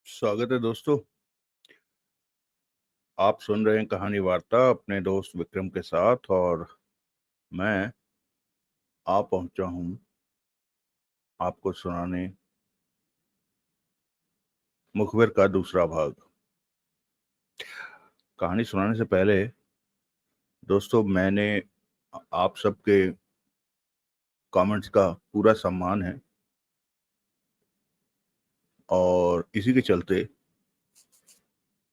स्वागत है दोस्तों। आप सुन रहे हैं कहानी वार्ता अपने दोस्त विक्रम के साथ और मैं आ पहुंचा हूं आपको सुनाने मुखबिर का दूसरा भाग। कहानी सुनाने से पहले दोस्तों मैंने आप सबके कमेंट्स का पूरा सम्मान है और इसी के चलते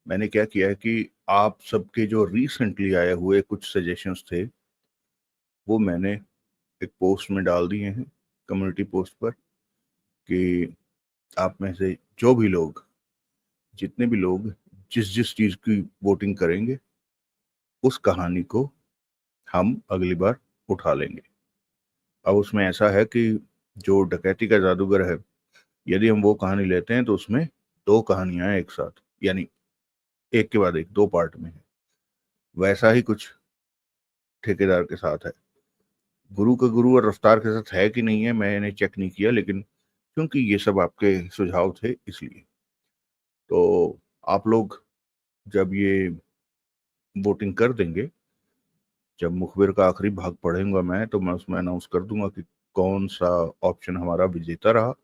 मैंने क्या किया है कि आप सबके जो रिसेंटली आए हुए कुछ सजेशंस थे वो मैंने एक पोस्ट में डाल दिए हैं, कम्युनिटी पोस्ट पर, कि आप में से जो भी लोग, जितने भी लोग जिस जिस चीज की वोटिंग करेंगे उस कहानी को हम अगली बार उठा लेंगे। अब उसमें ऐसा है कि जो डकैती का जादूगर है, यदि हम वो कहानी लेते हैं तो उसमें दो कहानियां हैं एक साथ, यानी एक के बाद एक, दो पार्ट में है। वैसा ही कुछ ठेकेदार के साथ है। गुरु का गुरु और रफ्तार के साथ है कि नहीं है मैंने चेक नहीं किया, लेकिन क्योंकि ये सब आपके सुझाव थे इसलिए तो आप लोग जब ये वोटिंग कर देंगे, जब मुखबिर का आखिरी भाग पढ़ूंगा मैं, तो मैं उसमें अनाउंस कर दूंगा कि कौन सा ऑप्शन हमारा विजेता रहा।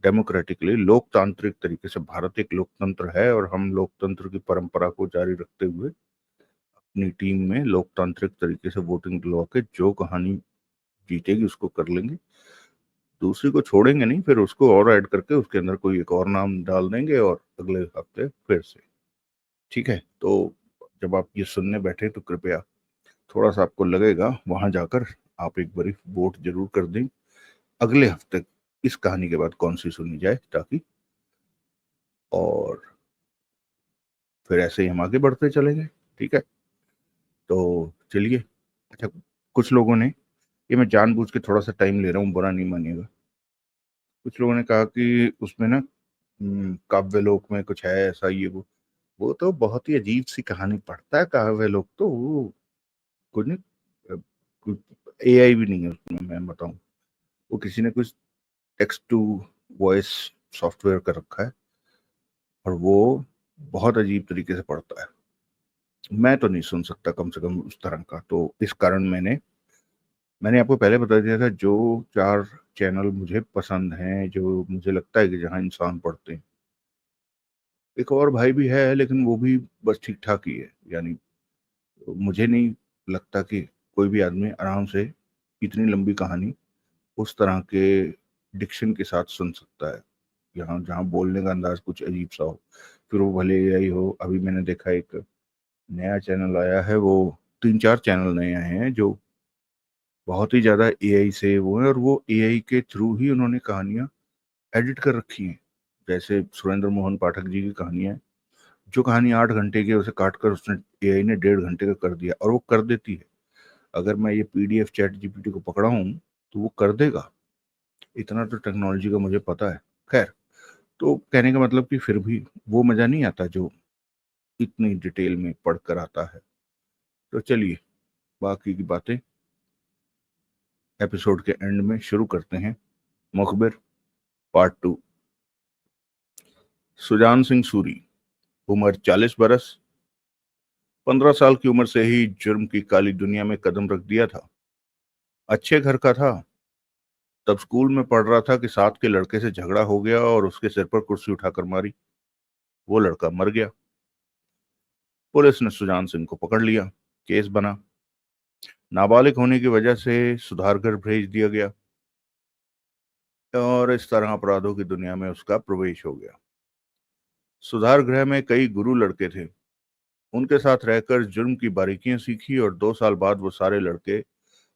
डेमोक्रेटिकली, लोकतांत्रिक तरीके से, भारत एक लोकतंत्र है और हम लोकतंत्र की परंपरा को जारी रखते हुए अपनी टीम में लोकतांत्रिक तरीके से वोटिंग दिलवा के जो कहानी जीतेगी उसको कर लेंगे। दूसरी को छोड़ेंगे नहीं, फिर उसको और ऐड करके उसके अंदर कोई एक और नाम डाल देंगे और अगले हफ्ते फिर से। ठीक है, तो जब आप ये सुनने बैठे तो कृपया थोड़ा सा आपको लगेगा, वहां जाकर आप एक बारी वोट जरूर कर दें अगले हफ्ते इस कहानी के बाद कौन सी सुनी जाए, ताकि और फिर ऐसे ही हम आगे बढ़ते चलेंगे। ठीक है, तो चलिए। अच्छा, कुछ लोगों ने, ये मैं जानबूझ के थोड़ा सा टाइम ले रहा हूँ, बुरा नहीं मानिएगा, कुछ लोगों ने कहा कि उसमें ना काव्यलोक में कुछ है ऐसा, ये वो तो बहुत ही अजीब सी कहानी पढ़ता है काव्यलोक, तो वो कुछ नहीं, एआई भी नहीं है उसमें, मैं बताऊं। वो किसी ने कुछ टेक्स्ट टू वॉइस सॉफ्टवेयर कर रखा है और वो बहुत अजीब तरीके से पढ़ता है। मैं तो नहीं सुन सकता कम से कम उस तरह का, तो इस कारण मैंने आपको पहले बता दिया था, जो चार चैनल मुझे पसंद हैं, जो मुझे लगता है कि जहां इंसान पढ़ते हैं। एक और भाई भी है लेकिन वो भी बस ठीक ठाक ही है, यानी मुझे नहीं लगता कि कोई भी आदमी आराम से इतनी लंबी कहानी उस तरह के डिक्शन के साथ सुन सकता है, यहाँ जहाँ बोलने का अंदाज कुछ अजीब सा हो, फिर वो भले एआई हो। अभी मैंने देखा एक नया चैनल आया है, वो तीन चार चैनल नए आए हैं जो बहुत ही ज्यादा एआई से वो है, और वो एआई के थ्रू ही उन्होंने कहानियां एडिट कर रखी हैं। जैसे सुरेंद्र मोहन पाठक जी की कहानियां, जो कहानी 8 घंटे की है, उसे काट कर उसने एआई ने 1.5 घंटे का कर दिया, और वो कर देती है। अगर मैं ये पीडीएफ चैट जीपीटी को पकड़ा हूं तो वो कर देगा, इतना तो टेक्नोलॉजी का मुझे पता है। खैर, तो कहने का मतलब कि फिर भी वो मजा नहीं आता जो इतनी डिटेल में पढ़कर आता है। तो चलिए, बाकी की बातें एपिसोड के एंड में शुरू करते हैं। मुखबिर पार्ट 2। सुजान सिंह सूरी, उम्र 40 बरस, 15 साल की उम्र से ही जुर्म की काली दुनिया में कदम रख दिया था। अच्छे घर का था, तब स्कूल में पढ़ रहा था कि साथ के लड़के से झगड़ा हो गया और उसके सिर पर कुर्सी उठाकर मारी। वो लड़का मर गया। पुलिस ने सुजान सिंह को पकड़ लिया, केस बना। नाबालिग होने की वजह से सुधार घर भेज दिया गया और इस तरह अपराधों की दुनिया में उसका प्रवेश हो गया। सुधार गृह में कई गुरु लड़के थे, उनके साथ रहकर जुर्म की बारीकियां सीखी और 2 साल बाद वो सारे लड़के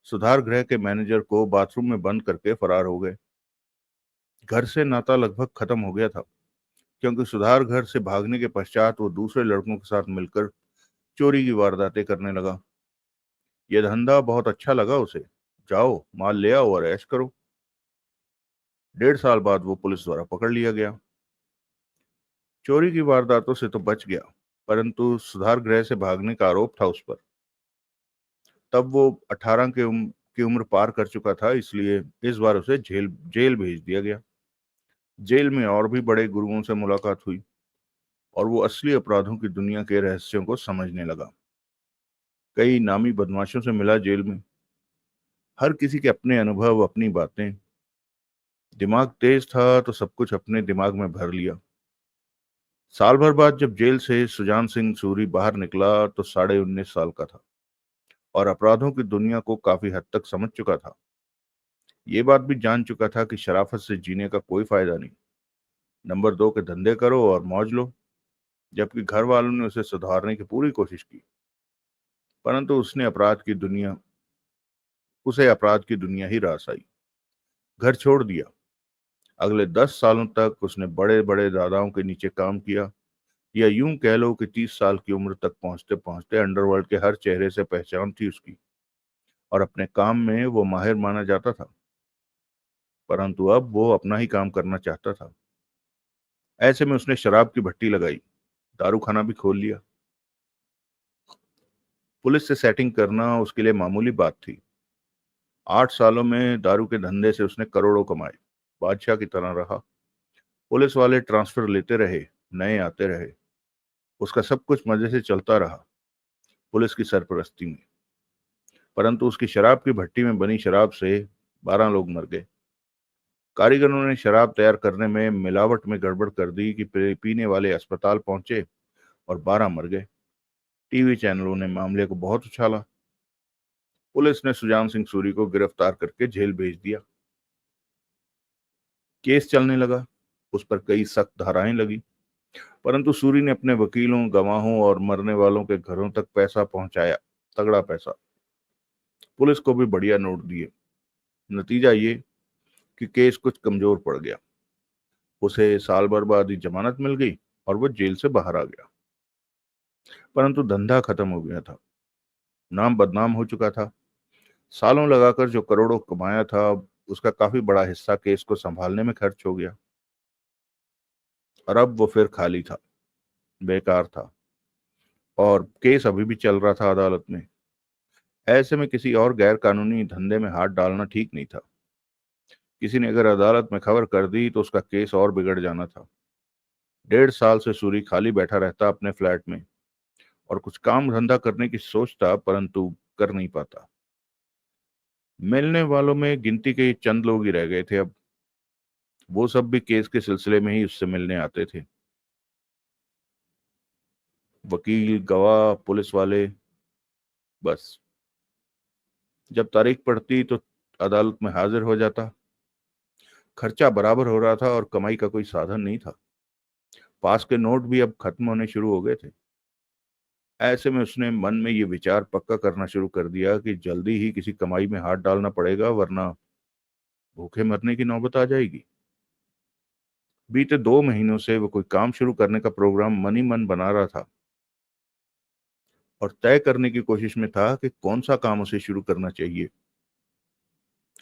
सुधार गृह के मैनेजर को बाथरूम में बंद करके फरार हो गए। घर से नाता लगभग खत्म हो गया था, क्योंकि सुधार घर से भागने के पश्चात वो दूसरे लड़कों के साथ मिलकर चोरी की वारदातें करने लगा। यह धंधा बहुत अच्छा लगा उसे। जाओ माल ले आओ और ऐश करो। 1.5 साल बाद वो पुलिस द्वारा पकड़ लिया गया। चोरी की वारदातों से तो बच गया, परंतु सुधार गृह से भागने का आरोप था उस पर। तब वो 18 की उम्र पार कर चुका था, इसलिए इस बार उसे जेल जेल भेज दिया गया। जेल में और भी बड़े गुरुओं से मुलाकात हुई। और वो असली अपराधों की दुनिया के रहस्यों को समझने लगा। कई नामी बदमाशों से मिला जेल में। हर किसी के अपने अनुभव, अपनी बातें। दिमाग तेज था तो सब कुछ अपने दिमाग में भर लिया। साल भर बाद जब जेल से सुजान सिंह सूरी बाहर निकला तो 19.5 साल का था और अपराधों की दुनिया को काफी हद तक समझ चुका था। ये बात भी जान चुका था कि शराफत से जीने का कोई फायदा नहीं। नंबर 2 के धंधे करो और मौज लो। जबकि घर वालों ने उसे सुधारने की पूरी कोशिश की, परंतु उसे अपराध की दुनिया ही रास आई। घर छोड़ दिया। अगले 10 सालों तक उसने बड़े बड़े दादाओं के नीचे काम किया, या यूं कह लो कि 30 साल की उम्र तक पहुंचते पहुंचते अंडरवर्ल्ड के हर चेहरे से पहचान थी उसकी और अपने काम में वो माहिर माना जाता था। परंतु अब वो अपना ही काम करना चाहता था। ऐसे में उसने शराब की भट्टी लगाई, दारू खाना भी खोल लिया। पुलिस से सेटिंग करना उसके लिए मामूली बात थी। 8 सालों में दारू के धंधे से उसने करोड़ों कमाए। बादशाह की तरह रहा। पुलिस वाले ट्रांसफर लेते रहे, नए आते रहे। उसका सब कुछ मजे से चलता रहा, पुलिस की सरपरस्ती में। परंतु उसकी शराब की भट्टी में बनी शराब से 12 लोग मर गए। कारीगरों ने शराब तैयार करने में मिलावट में गड़बड़ कर दी कि पीने वाले अस्पताल पहुंचे और 12 मर गए। टीवी चैनलों ने मामले को बहुत उछाला। पुलिस ने सुजान सिंह सूरी को गिरफ्तार करके जेल भेज दिया। केस चलने लगा। उस पर कई सख्त धाराएं लगी, परंतु सूरी ने अपने वकीलों, गवाहों और मरने वालों के घरों तक पैसा पहुंचाया। तगड़ा पैसा। पुलिस को भी बढ़िया नोट दिए। नतीजा ये कि केस कुछ कमजोर पड़ गया। उसे साल भर बाद ही जमानत मिल गई और वो जेल से बाहर आ गया। परंतु धंधा खत्म हो गया था। नाम बदनाम हो चुका था। सालों लगाकर जो करोड़ों कमाया था, उसका काफी बड़ा हिस्सा केस को संभालने में खर्च हो गया। और अब वो फिर खाली था, बेकार था, और केस अभी भी चल रहा था अदालत में। ऐसे में किसी और गैर कानूनी धंधे में हाथ डालना ठीक नहीं था। किसी ने अगर अदालत में खबर कर दी तो उसका केस और बिगड़ जाना था। 1.5 साल से सूरी खाली बैठा रहता अपने फ्लैट में और कुछ काम धंधा करने की सोचता, परंतु कर नहीं पाता। मिलने वालों में गिनती के चंद लोग ही रह गए थे अब। वो सब भी केस के सिलसिले में ही उससे मिलने आते थे। वकील, गवाह, पुलिस वाले, बस। जब तारीख पड़ती तो अदालत में हाजिर हो जाता। खर्चा बराबर हो रहा था और कमाई का कोई साधन नहीं था। पास के नोट भी अब खत्म होने शुरू हो गए थे। ऐसे में उसने मन में ये विचार पक्का करना शुरू कर दिया कि जल्दी ही किसी कमाई में हाथ डालना पड़ेगा, वरना भूखे मरने की नौबत आ जाएगी। बीते 2 महीनों से वो कोई काम शुरू करने का प्रोग्राम मन ही मन बना रहा था और तय करने की कोशिश में था कि कौन सा काम उसे शुरू करना चाहिए।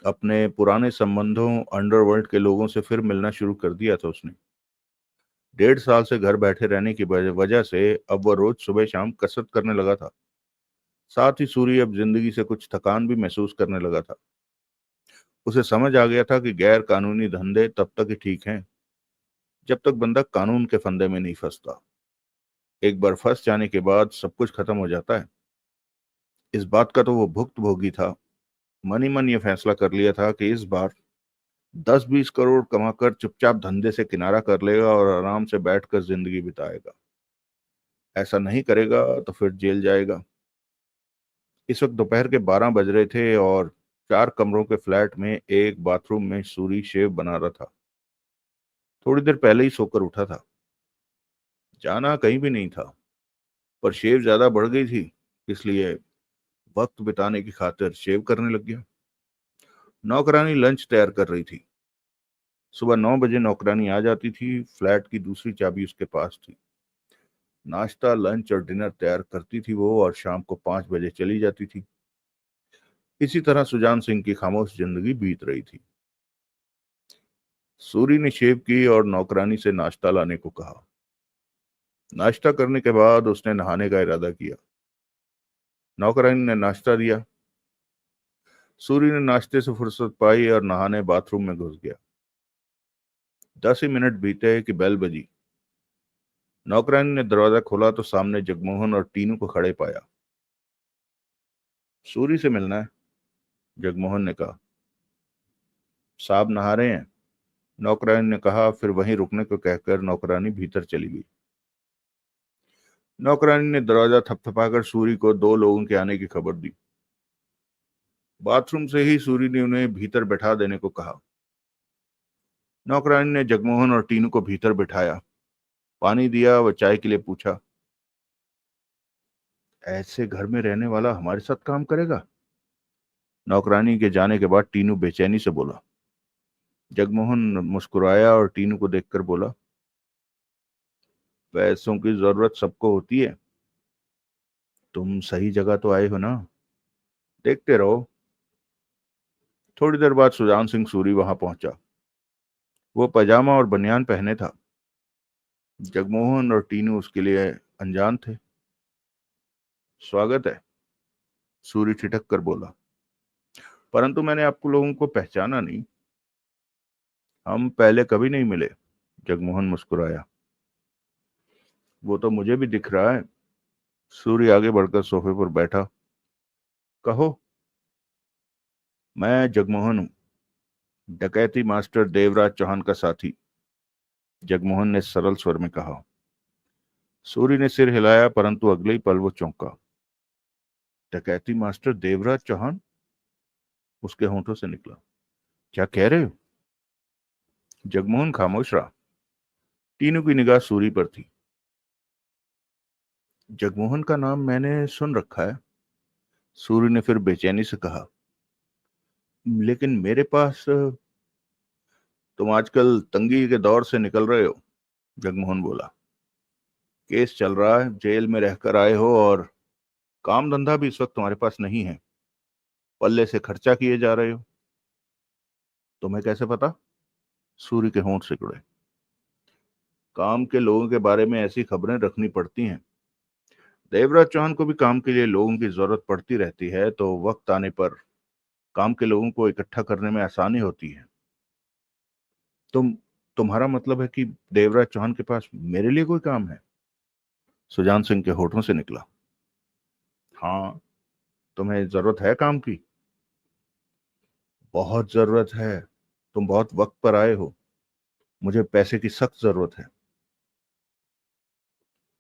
अपने पुराने संबंधों, अंडरवर्ल्ड के लोगों से फिर मिलना शुरू कर दिया था उसने। 1.5 साल से घर बैठे रहने की वजह से अब वह रोज सुबह शाम कसरत करने लगा था। साथ ही सूरी अब जिंदगी से कुछ थकान भी महसूस करने लगा था। उसे समझ आ गया था कि गैर कानूनी धंधे तब तक ही ठीक हैं जब तक बंदा कानून के फंदे में नहीं फंसता। एक बार फंस जाने के बाद सब कुछ खत्म हो जाता है। इस बात का तो वो भुक्त भोगी था। मन ही मन ये फैसला कर लिया था कि इस बार 10-20 करोड़ कमाकर चुपचाप धंधे से किनारा कर लेगा और आराम से बैठकर जिंदगी बिताएगा। ऐसा नहीं करेगा तो फिर जेल जाएगा। इस वक्त दोपहर के 12 बज रहे थे और 4 कमरों के फ्लैट में एक बाथरूम में सूरी शेव बना रहा था। थोड़ी देर पहले ही सोकर उठा था। जाना कहीं भी नहीं था, पर शेव ज्यादा बढ़ गई थी, इसलिए वक्त बिताने की खातिर शेव करने लग गया। नौकरानी लंच तैयार कर रही थी। सुबह 9 बजे नौकरानी आ जाती थी। फ्लैट की दूसरी चाबी उसके पास थी। नाश्ता, लंच और डिनर तैयार करती थी वो, और शाम को 5 बजे चली जाती थी। इसी तरह सुजान सिंह की खामोश जिंदगी बीत रही थी। सूरी ने शेव की और नौकरानी से नाश्ता लाने को कहा। नाश्ता करने के बाद उसने नहाने का इरादा किया। नौकरानी ने नाश्ता दिया। सूरी ने नाश्ते से फुर्सत पाई और नहाने बाथरूम में घुस गया। 10 ही मिनट बीते कि बेल बजी। नौकरानी ने दरवाजा खोला तो सामने जगमोहन और टीनू को खड़े पाया। सूरी से मिलना है, जगमोहन ने कहा। साहब नहा रहे हैं, नौकरानी ने कहा। फिर वहीं रुकने को कहकर नौकरानी भीतर चली गई। नौकरानी ने दरवाजा थपथपाकर सूरी को 2 लोगों के आने की खबर दी। बाथरूम से ही सूरी ने उन्हें भीतर बैठा देने को कहा। नौकरानी ने जगमोहन और टीनू को भीतर बिठाया, पानी दिया व चाय के लिए पूछा। ऐसे घर में रहने वाला हमारे साथ काम करेगा? नौकरानी के जाने के बाद टीनू बेचैनी से बोला। जगमोहन मुस्कुराया और टीनू को देखकर बोला, पैसों की जरूरत सबको होती है, तुम सही जगह तो आए हो ना, देखते रहो। थोड़ी देर बाद सुजान सिंह सूरी वहां पहुंचा। वो पजामा और बनियान पहने था। जगमोहन और टीनू उसके लिए अनजान थे। स्वागत है, सूरी ठिठक कर बोला, परंतु मैंने आपको लोगों को पहचाना नहीं। हम पहले कभी नहीं मिले, जगमोहन मुस्कुराया। वो तो मुझे भी दिख रहा है। सूरी आगे बढ़कर सोफे पर बैठा। कहो। मैं जगमोहन हूं, डकैती मास्टर देवराज चौहान का साथी, जगमोहन ने सरल स्वर में कहा। सूरी ने सिर हिलाया, परंतु अगले ही पल वो चौंका। डकैती मास्टर देवराज चौहान? उसके होंठों से निकला। क्या कह रहे हो? जगमोहन खामोश रहा। तीनों की निगाह सूरी पर थी। जगमोहन का नाम मैंने सुन रखा है, सूरी ने फिर बेचैनी से कहा। लेकिन मेरे पास तुम आजकल तंगी के दौर से निकल रहे हो, जगमोहन बोला। केस चल रहा है, जेल में रहकर आए हो और काम धंधा भी इस वक्त तुम्हारे पास नहीं है, पल्ले से खर्चा किए जा रहे हो। तुम्हें कैसे पता? सूरी के होंठ सिकुड़े। काम के लोगों के बारे में ऐसी खबरें रखनी पड़ती हैं। देवराज चौहान को भी काम के लिए लोगों की जरूरत पड़ती रहती है, तो वक्त आने पर काम के लोगों को इकट्ठा करने में आसानी होती है। तुम तुम्हारा मतलब है कि देवराज चौहान के पास मेरे लिए कोई काम है? सुजान सिंह के होठों से निकला। हाँ, तुम्हें जरूरत है काम की? बहुत जरूरत है। तुम बहुत वक्त पर आए हो, मुझे पैसे की सख्त जरूरत है।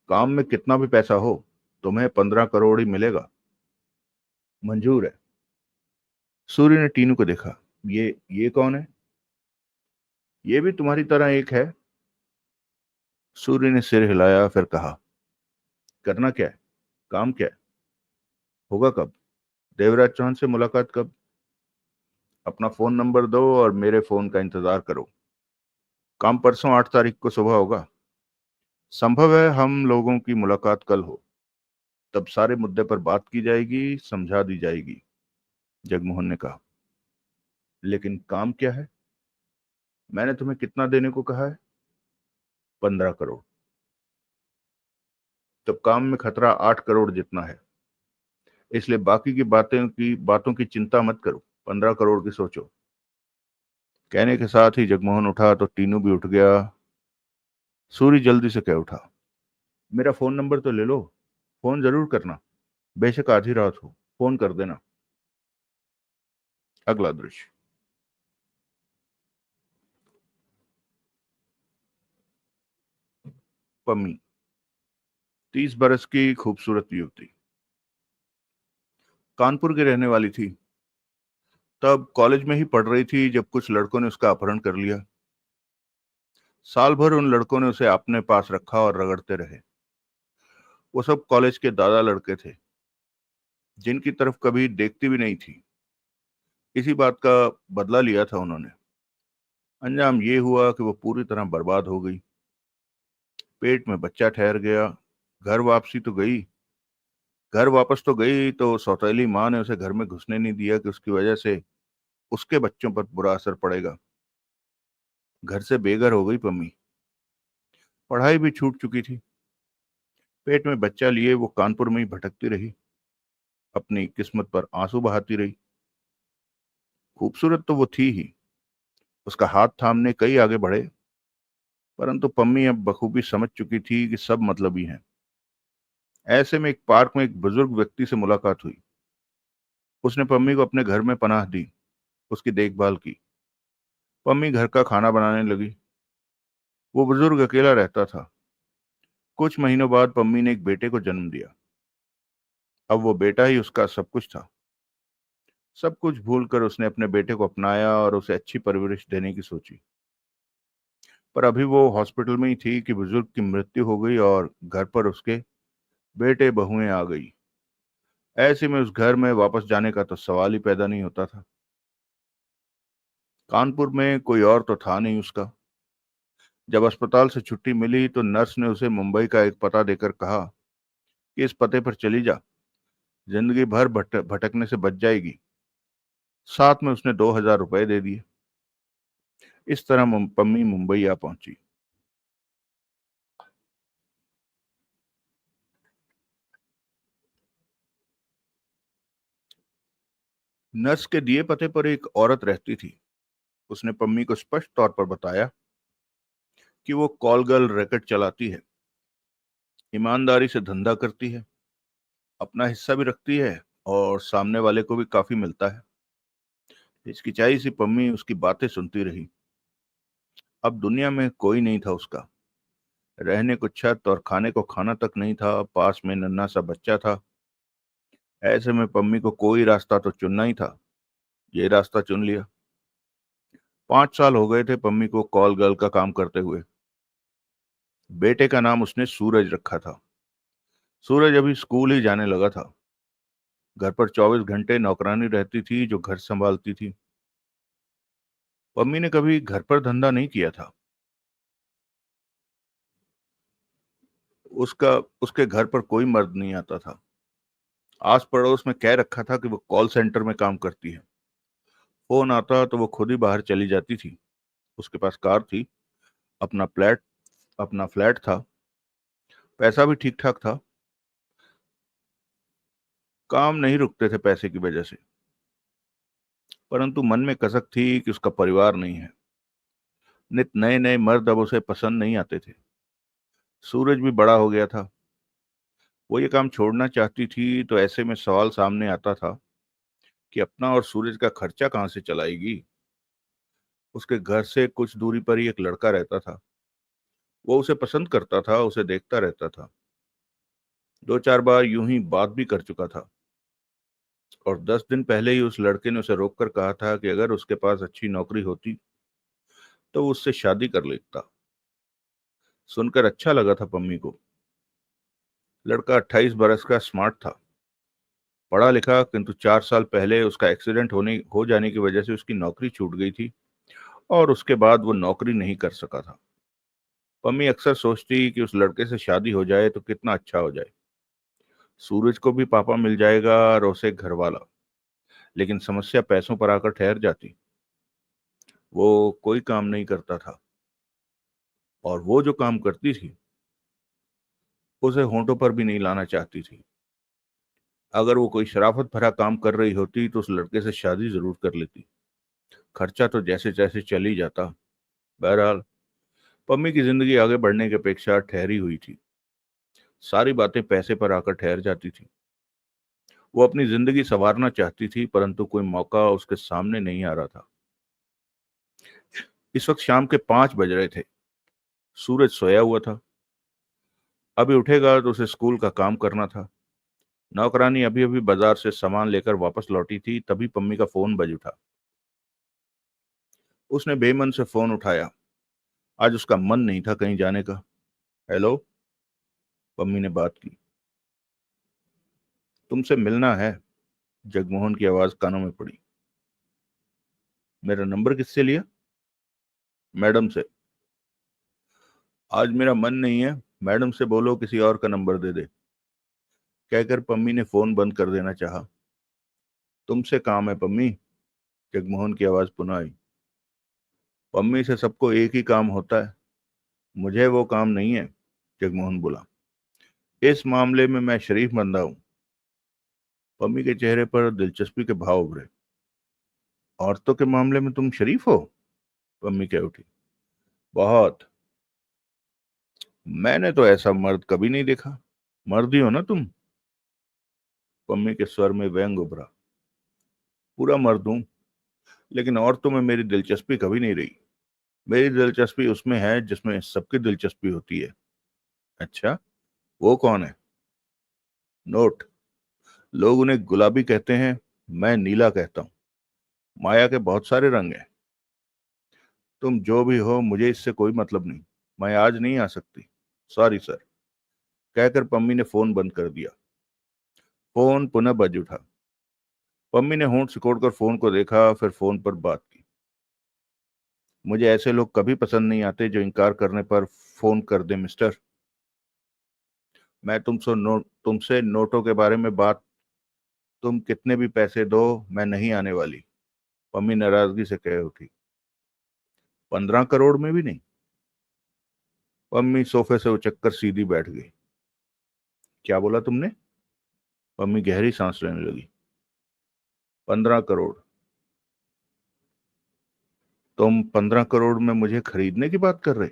काम में कितना भी पैसा हो, तुम्हें 15 करोड़ ही मिलेगा। मंजूर है। सूर्य ने टीनू को देखा। ये कौन है? ये भी तुम्हारी तरह एक है। सूर्य ने सिर हिलाया, फिर कहा। करना क्या है? काम क्या है? होगा कब? देवराज चौहान से मुलाकात कब? अपना फोन नंबर दो और मेरे फोन का इंतजार करो। काम परसों 8 तारीख को सुबह होगा। संभव है हम लोगों की मुलाकात कल हो, तब सारे मुद्दे पर बात की जाएगी, समझा दी जाएगी, जगमोहन ने कहा। लेकिन काम क्या है? मैंने तुम्हें कितना देने को कहा है? 15 करोड़। तब काम में खतरा 8 करोड़ जितना है, इसलिए बाकी की बातों की चिंता मत करो, 15 करोड़ की सोचो। कहने के साथ ही जगमोहन उठा तो टीनू भी उठ गया। सूरी जल्दी से कह उठा। मेरा फोन नंबर तो ले लो, फोन जरूर करना, बेशक आधी रात हो, फोन कर देना। अगला दृश्य। पम्मी, 30 बरस की खूबसूरत युवती, कानपुर की रहने वाली थी। तब कॉलेज में ही पढ़ रही थी जब कुछ लड़कों ने उसका अपहरण कर लिया। साल भर उन लड़कों ने उसे अपने पास रखा और रगड़ते रहे। वो सब कॉलेज के दादा लड़के थे, जिनकी तरफ कभी देखती भी नहीं थी। इसी बात का बदला लिया था उन्होंने। अंजाम ये हुआ कि वो पूरी तरह बर्बाद हो गई। पेट में बच्चा ठहर गया। घर वापसी तो गई घर वापस तो गई तो सौतेली माँ ने उसे घर में घुसने नहीं दिया कि उसकी वजह से उसके बच्चों पर बुरा असर पड़ेगा। घर से बेघर हो गई पम्मी। पढ़ाई भी छूट चुकी थी। पेट में बच्चा लिए वो कानपुर में ही भटकती रही, अपनी किस्मत पर आंसू बहाती रही। खूबसूरत तो वो थी ही, उसका हाथ थामने कई आगे बढ़े, परंतु पम्मी अब बखूबी समझ चुकी थी कि सब मतलबी हैं। ऐसे में एक पार्क में एक बुजुर्ग व्यक्ति से मुलाकात हुई। उसने पम्मी को अपने घर में पनाह दी, उसकी देखभाल की। पम्मी घर का खाना बनाने लगी। वो बुजुर्ग अकेला रहता था। कुछ महीनों बाद पम्मी ने एक बेटे को जन्म दिया। अब वो बेटा ही उसका सब कुछ था। सब कुछ भूलकर उसने अपने बेटे को अपनाया और उसे अच्छी परवरिश देने की सोची। पर अभी वो हॉस्पिटल में ही थी कि बुजुर्ग की मृत्यु हो गई और घर पर उसके बेटे बहुएं आ गई। ऐसे में उस घर में वापस जाने का तो सवाल ही पैदा नहीं होता था। कानपुर में कोई और तो था नहीं उसका। जब अस्पताल से छुट्टी मिली तो नर्स ने उसे मुंबई का एक पता देकर कहा कि इस पते पर चली जा, जिंदगी भर भटकने से बच जाएगी। साथ में उसने 2,000 रुपए दे दिए। इस तरह पम्मी मुंबई आ पहुंची। नर्स के दिए पते पर एक औरत रहती थी। उसने पम्मी को स्पष्ट तौर पर बताया कि वो कॉल गर्ल रैकेट चलाती है, ईमानदारी से धंधा करती है, अपना हिस्सा भी रखती है और सामने वाले को भी काफी मिलता है। हिचकिचाई सी पम्मी उसकी बातें सुनती रही। अब दुनिया में कोई नहीं था उसका। रहने को छत और खाने को खाना तक नहीं था। पास में नन्हा सा बच्चा था। ऐसे में पम्मी को कोई रास्ता तो चुनना ही था। ये रास्ता चुन लिया। 5 साल हो गए थे पम्मी को कॉल गर्ल का काम करते हुए। बेटे का नाम उसने सूरज रखा था। सूरज अभी स्कूल ही जाने लगा था। घर पर 24 घंटे नौकरानी रहती थी जो घर संभालती थी। पम्मी ने कभी घर पर धंधा नहीं किया था। उसका उसके घर पर कोई मर्द नहीं आता था। आस पड़ोस में कह रखा था कि वो कॉल सेंटर में काम करती है। फोन आता तो वो खुद ही बाहर चली जाती थी। उसके पास कार थी, अपना फ्लैट अपना फ्लैट था। पैसा भी ठीक ठाक था। काम नहीं रुकते थे पैसे की वजह से। परंतु मन में कसक थी कि उसका परिवार नहीं है। नित नए नए मर्द अब उसे पसंद नहीं आते थे। सूरज भी बड़ा हो गया था। वो ये काम छोड़ना चाहती थी तो ऐसे में सवाल सामने आता था कि अपना और सूरज का खर्चा कहाँ से चलाएगी। उसके घर से कुछ दूरी पर ही एक लड़का रहता था। वो उसे पसंद करता था, उसे देखता रहता था। 2-4 बार यूं ही बात भी कर चुका था। और 10 दिन पहले ही उस लड़के ने उसे रोककर कहा था कि अगर उसके पास अच्छी नौकरी होती तो वो उससे शादी कर लेता। सुनकर अच्छा लगा था पम्मी को। लड़का 28 बरस का, स्मार्ट था, पढ़ा लिखा, किंतु 4 साल पहले उसका एक्सीडेंट होने हो जाने की वजह से उसकी नौकरी छूट गई थी और उसके बाद वो नौकरी नहीं कर सका था। पम्मी अक्सर सोचती कि उस लड़के से शादी हो जाए तो कितना अच्छा हो जाए। सूरज को भी पापा मिल जाएगा और उसे घर वाला। लेकिन समस्या पैसों पर आकर ठहर जाती। वो कोई काम नहीं करता था और वो जो काम करती थी उसे होंठों पर भी नहीं लाना चाहती थी। अगर वो कोई शराफत भरा काम कर रही होती तो उस लड़के से शादी जरूर कर लेती। खर्चा तो जैसे जैसे चल ही जाता। बहरहाल पम्मी की जिंदगी आगे बढ़ने की अपेक्षा ठहरी हुई थी। सारी बातें पैसे पर आकर ठहर जाती थी। वो अपनी जिंदगी संवारना चाहती थी परंतु कोई मौका उसके सामने नहीं आ रहा था। इस वक्त शाम के 5 बज रहे थे। सूरज सोया हुआ था। अभी उठेगा तो उसे स्कूल का काम करना था। नौकरानी अभी अभी बाजार से सामान लेकर वापस लौटी थी, तभी पम्मी का फोन बज उठा। उसने बेमन से फोन उठाया। आज उसका मन नहीं था कहीं जाने का। हेलो। पम्मी ने बात की। तुमसे मिलना है। जगमोहन की आवाज कानों में पड़ी। मेरा नंबर किससे लिया? मैडम से। आज मेरा मन नहीं है। मैडम से बोलो किसी और का नंबर दे दे, कहकर पम्मी ने फोन बंद कर देना चाहा। तुमसे काम है पम्मी। जगमोहन की आवाज पुनः आई। पम्मी से सबको एक ही काम होता है, मुझे वो काम नहीं है। जगमोहन बोला। इस मामले में मैं शरीफ बंदा हूं। पम्मी के चेहरे पर दिलचस्पी के भाव उभरे। औरतों के मामले में तुम शरीफ हो? पम्मी कह उठी। बहुत। मैंने तो ऐसा मर्द कभी नहीं देखा। मर्द ही हो ना तुम? पम्मी के स्वर में व्यंग उभरा। पूरा मर्द हूं, लेकिन औरतों में मेरी दिलचस्पी कभी नहीं रही। मेरी दिलचस्पी उसमें है जिसमें सबकी दिलचस्पी होती है। अच्छा, वो कौन है? नोट। लोग उन्हें गुलाबी कहते हैं, मैं नीला कहता हूँ। माया के बहुत सारे रंग हैं। तुम जो भी हो, मुझे इससे कोई मतलब नहीं। मैं आज नहीं आ सकती। Sorry sir. कहकर पम्मी ने फोन बंद कर दिया। फोन पुनः बज उठा। पम्मी ने होंठ सिकोड़कर फोन को देखा, फिर फोन पर बात की। मुझे ऐसे लोग कभी पसंद नहीं आते जो इनकार करने पर फोन कर दे मिस्टर। मैं तुमसे नोटों के बारे में बात। तुम कितने भी पैसे दो, मैं नहीं आने वाली। पम्मी नाराजगी से कह उठी। 15 करोड़ में भी नहीं? पम्मी सोफे से उचक कर सीधी बैठ गई। क्या बोला तुमने? पम्मी गहरी सांस लेने लगी। 15 करोड़? तुम 15 करोड़ में मुझे खरीदने की बात कर रहे?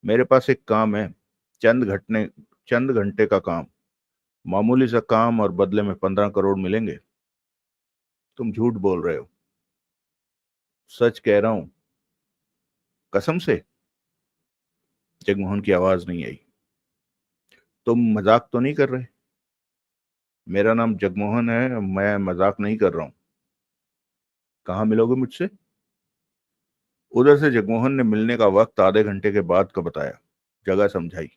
मेरे पास एक काम है। चंद घंटे का काम। मामूली सा काम, और बदले में 15 करोड़ मिलेंगे। तुम झूठ बोल रहे हो। सच कह रहा हूं। कसम से? जगमोहन की आवाज नहीं आई। तुम मजाक तो नहीं कर रहे? मेरा नाम जगमोहन है, मैं मजाक नहीं कर रहा हूं। कहाँ मिलोगे मुझसे? उधर से जगमोहन ने मिलने का वक्त आधे घंटे के बाद का बताया। जगह समझाई।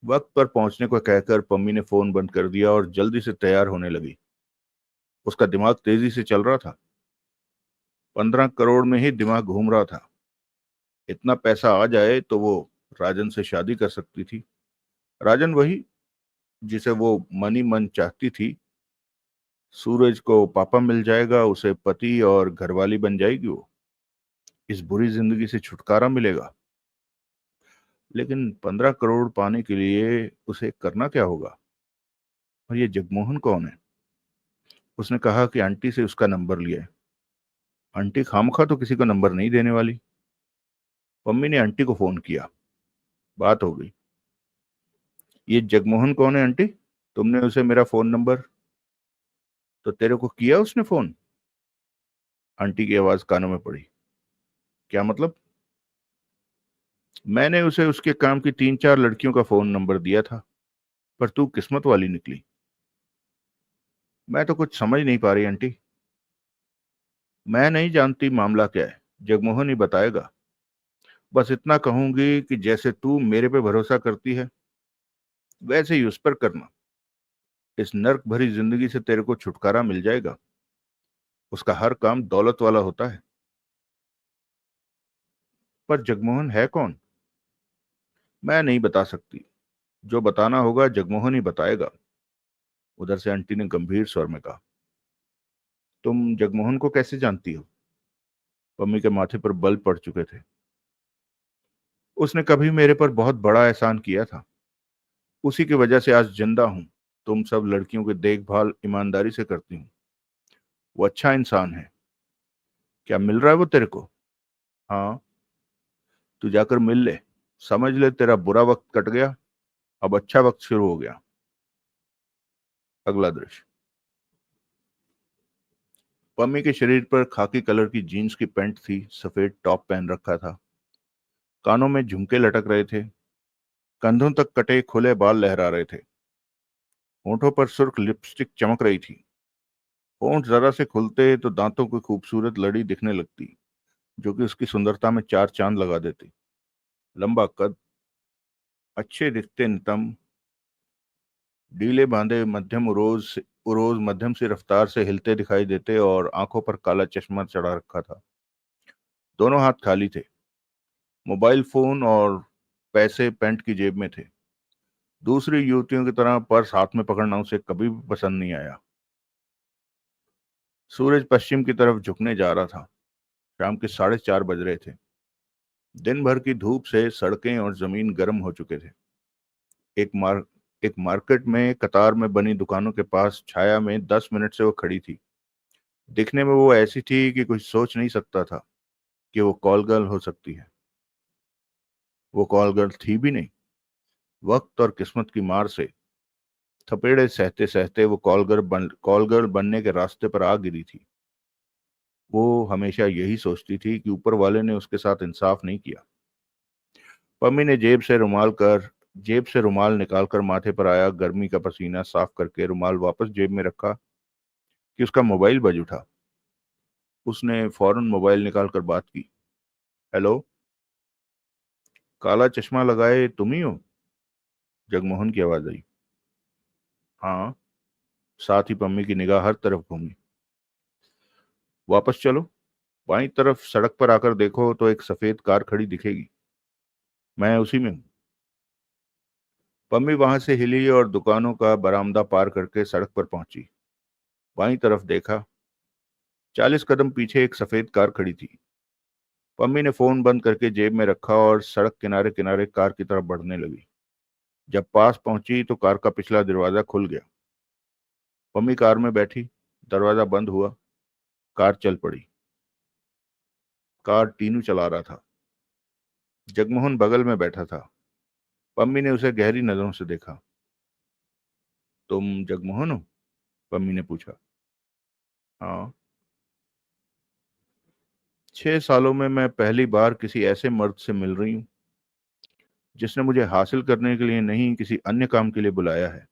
वक्त पर पहुंचने को कहकर पम्मी ने फोन बंद कर दिया और जल्दी से तैयार होने लगी। उसका दिमाग तेजी से चल रहा था। 15 करोड़ में ही दिमाग घूम रहा था। इतना पैसा आ जाए तो वो राजन से शादी कर सकती थी। राजन वही जिसे वो मनी मन चाहती थी। सूरज को पापा मिल जाएगा, उसे पति और घरवाली बन जाएगी वो। इस बुरी जिंदगी से छुटकारा मिलेगा। लेकिन 15 करोड़ पाने के लिए उसे करना क्या होगा? और ये जगमोहन कौन है? उसने कहा कि आंटी से उसका नंबर लिया है। आंटी खामखा तो किसी को नंबर नहीं देने वाली। मम्मी ने आंटी को फोन किया। बात हो गई। ये जगमोहन कौन है आंटी? तुमने उसे मेरा फोन नंबर। तो तेरे को किया उसने फोन? आंटी की आवाज कानों में पड़ी। क्या मतलब? मैंने उसे उसके काम की 3-4 लड़कियों का फोन नंबर दिया था। पर तू किस्मत वाली निकली। मैं तो कुछ समझ नहीं पा रही आंटी। मैं नहीं जानती मामला क्या है। जगमोहन ही बताएगा। बस इतना कहूंगी कि जैसे तू मेरे पे भरोसा करती है, वैसे ही उस पर करना। इस नर्क भरी जिंदगी से तेरे को छुटकारा मिल जाएगा। उसका हर काम दौलत वाला होता है। पर जगमोहन है कौन? मैं नहीं बता सकती। जो बताना होगा जगमोहन ही बताएगा। उधर से आंटी ने गंभीर स्वर में कहा। तुम जगमोहन को कैसे जानती हो? पम्मी के माथे पर बल पड़ चुके थे। उसने कभी मेरे पर बहुत बड़ा एहसान किया था। उसी की वजह से आज जिंदा हूं। तुम सब लड़कियों की देखभाल ईमानदारी से करती हूँ। वो अच्छा इंसान है। क्या मिल रहा है वो तेरे को? हाँ। तू जाकर मिल ले। समझ ले तेरा बुरा वक्त कट गया। अब अच्छा वक्त शुरू हो गया। अगला दृश्य। पम्मी के शरीर पर खाकी कलर की जीन्स की पैंट थी, सफेद टॉप पहन रखा था। कानों में झुमके लटक रहे थे। कंधों तक कटे खुले बाल लहरा रहे थे। होंठों पर सुर्ख लिपस्टिक चमक रही थी। होंठ जरा से खुलते तो दांतों की खूबसूरत लड़ी दिखने लगती, जो कि उसकी सुंदरता में 4 चांद लगा देती। लंबा कद, अच्छे दिखते नितंब, ढीले बांधे मध्यम उरोज मध्यम सी रफ्तार से हिलते दिखाई देते, और आंखों पर काला चश्मा चढ़ा रखा था। दोनों हाथ खाली थे। मोबाइल फोन और पैसे पैंट की जेब में थे। दूसरी युवतियों की तरह पर्स हाथ में पकड़ना उसे कभी भी पसंद नहीं आया। सूरज पश्चिम की तरफ झुकने जा रहा था। शाम के 4:30 बज रहे थे। दिन भर की धूप से सड़कें और जमीन गर्म हो चुके थे। एक मार एक मार्केट में कतार में बनी दुकानों के पास छाया में 10 मिनट से वो खड़ी थी। दिखने में वो ऐसी थी कि कुछ सोच नहीं सकता था कि वो कॉल गर्ल हो सकती है। वो कॉल गर्ल थी भी नहीं। वक्त और किस्मत की मार से थपेड़े सहते सहते वो कॉल गर्ल बनने के रास्ते पर आ गिरी थी। वो हमेशा यही सोचती थी कि ऊपर वाले ने उसके साथ इंसाफ नहीं किया। पम्मी ने जेब से रुमाल निकालकर माथे पर आया गर्मी का पसीना साफ करके रुमाल वापस जेब में रखा कि उसका मोबाइल बज उठा। उसने फौरन मोबाइल निकालकर बात की। हेलो। काला चश्मा लगाए तुम ही हो? जगमोहन की आवाज आई। हाँ। साथ ही पम्मी की निगाह हर तरफ घूमी। वापस चलो, बाईं तरफ सड़क पर आकर देखो तो एक सफेद कार खड़ी दिखेगी। मैं उसी में हूँ। पम्मी वहां से हिली और दुकानों का बरामदा पार करके सड़क पर पहुंची। बाईं तरफ देखा, 40 कदम पीछे एक सफेद कार खड़ी थी। पम्मी ने फोन बंद करके जेब में रखा और सड़क किनारे किनारे कार की तरफ बढ़ने लगी। जब पास पहुंची तो कार का पिछला दरवाजा खुल गया। पम्मी कार में बैठी, दरवाजा बंद हुआ, कार चल पड़ी। कार टीनू चला रहा था। जगमोहन बगल में बैठा था। पम्मी ने उसे गहरी नजरों से देखा। तुम जगमोहन हो? पम्मी ने पूछा। हाँ। 6 सालों में मैं पहली बार किसी ऐसे मर्द से मिल रही हूँ जिसने मुझे हासिल करने के लिए नहीं किसी अन्य काम के लिए बुलाया है।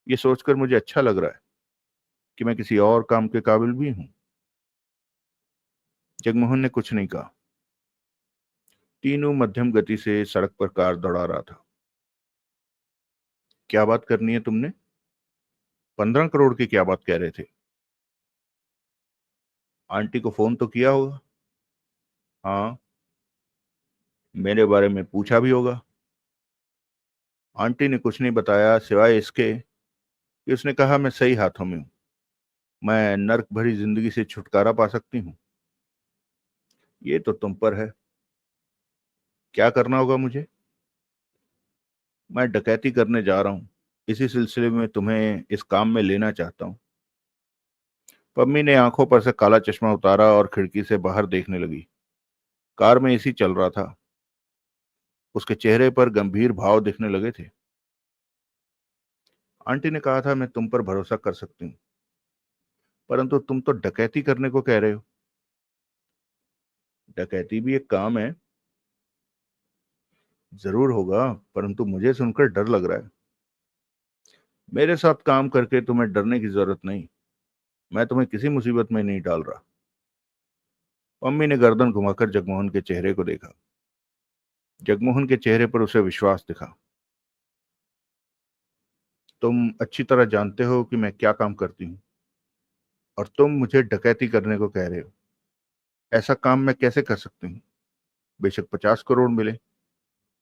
ये सोचकर मुझे अच्छा लग रहा है कि मैं किसी और काम के काबिल भी हूँ। जगमोहन ने कुछ नहीं कहा। तीनों मध्यम गति से सड़क पर कार दौड़ा रहा था। क्या बात करनी है तुमने? 15 करोड़ की क्या बात कह रहे थे? आंटी को फोन तो किया होगा। हाँ। मेरे बारे में पूछा भी होगा। आंटी ने कुछ नहीं बताया सिवाय इसके कि उसने कहा मैं सही हाथों में हूं। मैं नर्क भरी जिंदगी से छुटकारा पा सकती हूँ। ये तो तुम पर है। क्या करना होगा मुझे? मैं डकैती करने जा रहा हूँ। इसी सिलसिले में तुम्हें इस काम में लेना चाहता हूँ। पम्मी ने आंखों पर से काला चश्मा उतारा और खिड़की से बाहर देखने लगी। कार में एसी चल रहा था। उसके चेहरे पर गंभीर भाव दिखने लगे थे। आंटी ने कहा था मैं तुम पर भरोसा कर सकती हूँ, परंतु तुम तो डकैती करने को कह रहे हो। डकैती भी एक काम है। जरूर होगा, परंतु मुझे सुनकर डर लग रहा है। मेरे साथ काम करके तुम्हें डरने की जरूरत नहीं। मैं तुम्हें किसी मुसीबत में नहीं डाल रहा। मम्मी ने गर्दन घुमाकर जगमोहन के चेहरे को देखा। जगमोहन के चेहरे पर उसे विश्वास दिखा। तुम अच्छी तरह जानते हो कि मैं क्या काम करती हूँ, और तुम मुझे डकैती करने को कह रहे हो। ऐसा काम मैं कैसे कर सकती हूँ? बेशक 50 करोड़ मिले,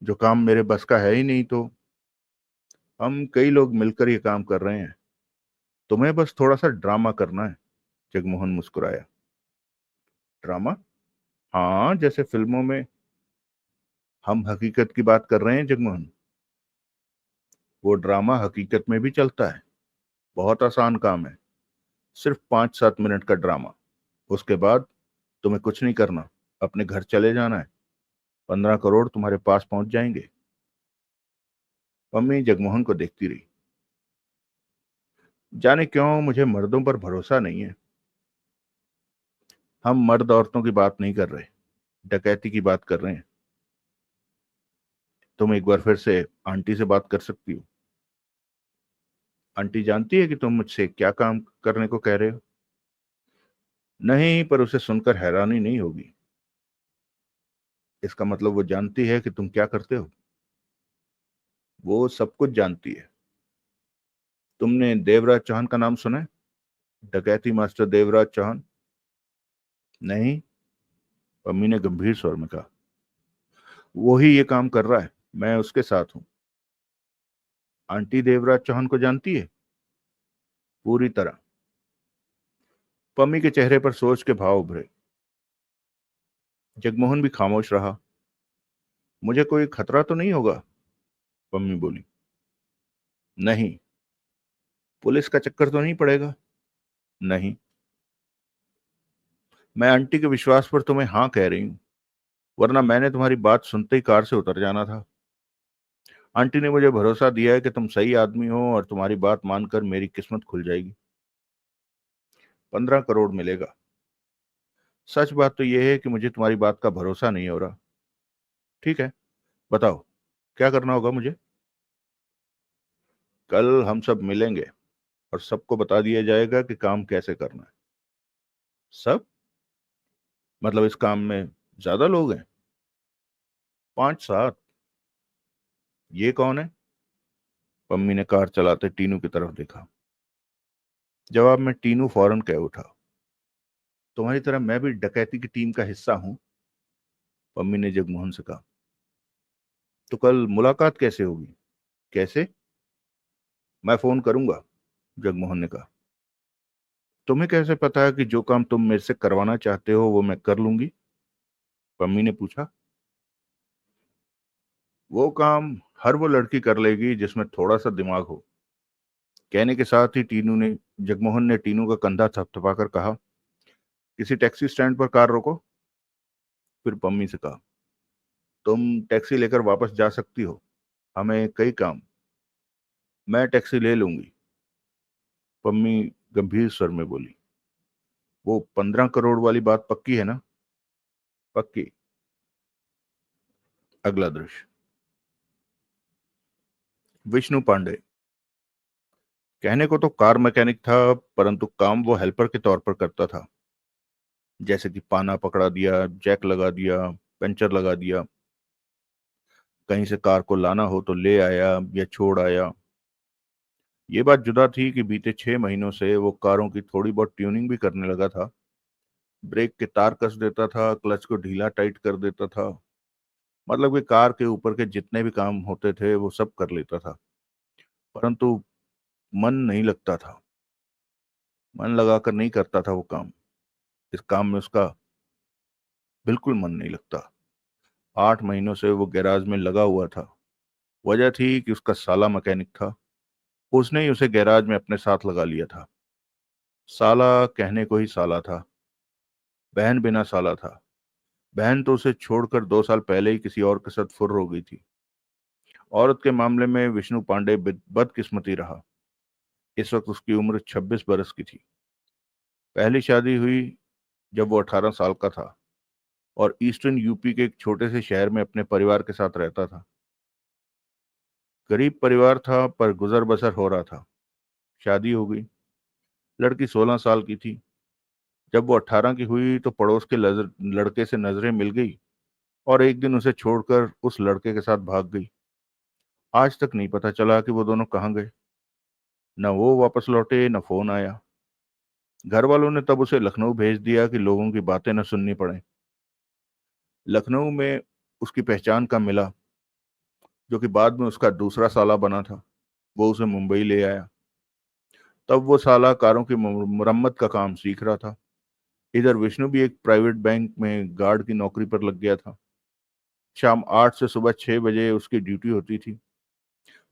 जो काम मेरे बस का है ही नहीं। तो हम कई लोग मिलकर ये काम कर रहे हैं। तुम्हें बस थोड़ा सा ड्रामा करना है। जगमोहन मुस्कुराया। ड्रामा? हाँ, जैसे फिल्मों में। हम हकीकत की बात कर रहे हैं जगमोहन। वो ड्रामा हकीकत में भी चलता है। बहुत आसान काम है। सिर्फ 5-7 मिनट का ड्रामा। उसके बाद तुम्हें कुछ नहीं करना, अपने घर चले जाना है। 15 करोड़ तुम्हारे पास पहुंच जाएंगे। मम्मी जगमोहन को देखती रही। जाने क्यों मुझे मर्दों पर भरोसा नहीं है। हम मर्द औरतों की बात नहीं कर रहे, डकैती की बात कर रहे हैं। तुम एक बार फिर से आंटी से बात कर सकती हो। आंटी जानती है कि तुम मुझसे क्या काम करने को कह रहे हो? नहीं, पर उसे सुनकर हैरानी नहीं होगी। इसका मतलब वो जानती है कि तुम क्या करते हो। वो सब कुछ जानती है। तुमने देवराज चौहान का नाम सुना है? डकैती मास्टर देवराज चौहान। नहीं। पम्मी ने गंभीर स्वर में कहा। वो ही ये काम कर रहा है। मैं उसके साथ हूं। आंटी देवराज चौहान को जानती है? पूरी तरह। पम्मी के चेहरे पर सोच के भाव उभरे। जगमोहन भी खामोश रहा। मुझे कोई खतरा तो नहीं होगा? पम्मी बोली। नहीं। पुलिस का चक्कर तो नहीं पड़ेगा? नहीं। मैं आंटी के विश्वास पर तुम्हें हाँ कह रही हूं। वरना मैंने तुम्हारी बात सुनते ही कार से उतर जाना था। आंटी ने मुझे भरोसा दिया है कि तुम सही आदमी हो और तुम्हारी बात मानकर मेरी किस्मत खुल जाएगी। 15 करोड़ मिलेगा। सच बात तो यह है कि मुझे तुम्हारी बात का भरोसा नहीं हो रहा। ठीक है, बताओ क्या करना होगा मुझे। कल हम सब मिलेंगे और सबको बता दिया जाएगा कि काम कैसे करना है। सब? मतलब इस काम में ज्यादा लोग हैं? 5-7? ये कौन है? पम्मी ने कार चलाते टीनू की तरफ देखा। जवाब में टीनू फौरन कह उठा, तुम्हारी तरह मैं भी डकैती की टीम का हिस्सा हूं। पम्मी ने जगमोहन से कहा। तो कल मुलाकात कैसे होगी? कैसे? मैं फोन करूंगा, जगमोहन ने कहा। तुम्हें कैसे पता है कि जो काम तुम मेरे से करवाना चाहते हो वो मैं कर लूंगी? पम्मी ने पूछा। वो काम हर वो लड़की कर लेगी जिसमें थोड़ा सा दिमाग हो। कहने के साथ ही जगमोहन ने टीनू का कंधा थपथपाकर कहा, किसी टैक्सी स्टैंड पर कार रोको। फिर पम्मी से कहा, तुम टैक्सी लेकर वापस जा सकती हो, हमें कई काम। मैं टैक्सी ले लूंगी, पम्मी गंभीर स्वर में बोली। वो 15 करोड़ वाली बात पक्की है ना? पक्की। अगला दृश्य। विष्णु पांडे। कहने को तो कार मैकेनिक था, परंतु काम वो हेल्पर के तौर पर करता था। जैसे कि पाना पकड़ा दिया, जैक लगा दिया, पंचर लगा दिया, कहीं से कार को लाना हो तो ले आया या छोड़ आया। ये बात जुदा थी कि बीते 6 महीनों से वो कारों की थोड़ी बहुत ट्यूनिंग भी करने लगा था। ब्रेक के तार कस देता था, क्लच को ढीला टाइट कर देता था। मतलब कि कार के ऊपर के जितने भी काम होते थे वो सब कर लेता था। परंतु मन नहीं लगता था। मन लगाकर नहीं करता था वो काम। इस काम में उसका बिल्कुल मन नहीं लगता। 8 महीनों से वो गैराज में लगा हुआ था। वजह थी कि उसका साला मैकेनिक था। उसने ही उसे गैराज में अपने साथ लगा लिया था। साला कहने को ही साला था। बहन बिना साला था। बहन तो उसे छोड़कर 2 साल पहले ही किसी और के साथ फुर्र हो गई थी। औरत के मामले में विष्णु पांडे बदकिस्मती रहा। इस वक्त उसकी उम्र 26 बरस की थी। पहली शादी हुई जब वो 18 साल का था और ईस्टर्न यूपी के एक छोटे से शहर में अपने परिवार के साथ रहता था। गरीब परिवार था पर गुजर बसर हो रहा था। शादी हो गई। लड़की 16 साल की थी। जब वो 18 की हुई तो पड़ोस के लड़के से नजरें मिल गई और एक दिन उसे छोड़कर उस लड़के के साथ भाग गई। आज तक नहीं पता चला कि वो दोनों कहाँ गए। न वो वापस लौटे न फोन आया। घर वालों ने तब उसे लखनऊ भेज दिया कि लोगों की बातें न सुननी पड़े। लखनऊ में उसकी पहचान का मिला, जो कि बाद में उसका दूसरा साला बना था। वो उसे मुंबई ले आया। तब वो साला कारों की मुरम्मत का काम सीख रहा था। इधर विष्णु भी एक प्राइवेट बैंक में गार्ड की नौकरी पर लग गया था। शाम 8 से सुबह 6 बजे उसकी ड्यूटी होती थी।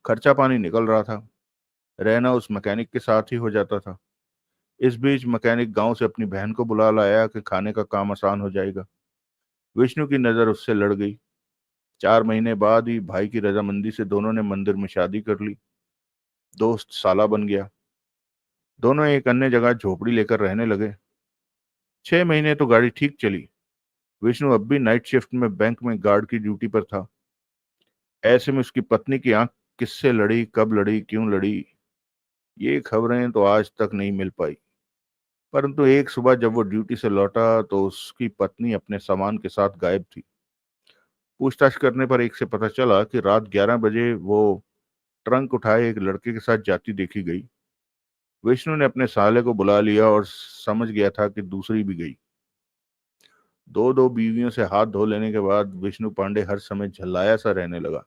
खर्चा पानी निकल रहा था। रहना उस मैकेनिक के साथ ही हो जाता था। इस बीच मैकेनिक गांव से अपनी बहन को बुला लाया कि खाने का काम आसान हो जाएगा। विष्णु की नज़र उससे लड़ गई। 4 महीने बाद ही भाई की रजामंदी से दोनों ने मंदिर में शादी कर ली। दोस्त साला बन गया। दोनों एक अन्य जगह झोपड़ी लेकर रहने लगे। 6 महीने तो गाड़ी ठीक चली। विष्णु अब भी नाइट शिफ्ट में बैंक में गार्ड की ड्यूटी पर था। ऐसे में उसकी पत्नी की आंख किससे लड़ी, कब लड़ी, क्यों लड़ी, ये खबरें तो आज तक नहीं मिल पाई। परंतु एक सुबह जब वो ड्यूटी से लौटा तो उसकी पत्नी अपने सामान के साथ गायब थी। पूछताछ करने पर एक से पता चला कि रात 11 बजे वो ट्रंक उठाए एक लड़के के साथ जाती देखी गई। विष्णु ने अपने साले को बुला लिया और समझ गया था कि दूसरी भी गई। दो दो बीवियों से हाथ धो लेने के बाद विष्णु पांडे हर समय झल्लाया सा रहने लगा।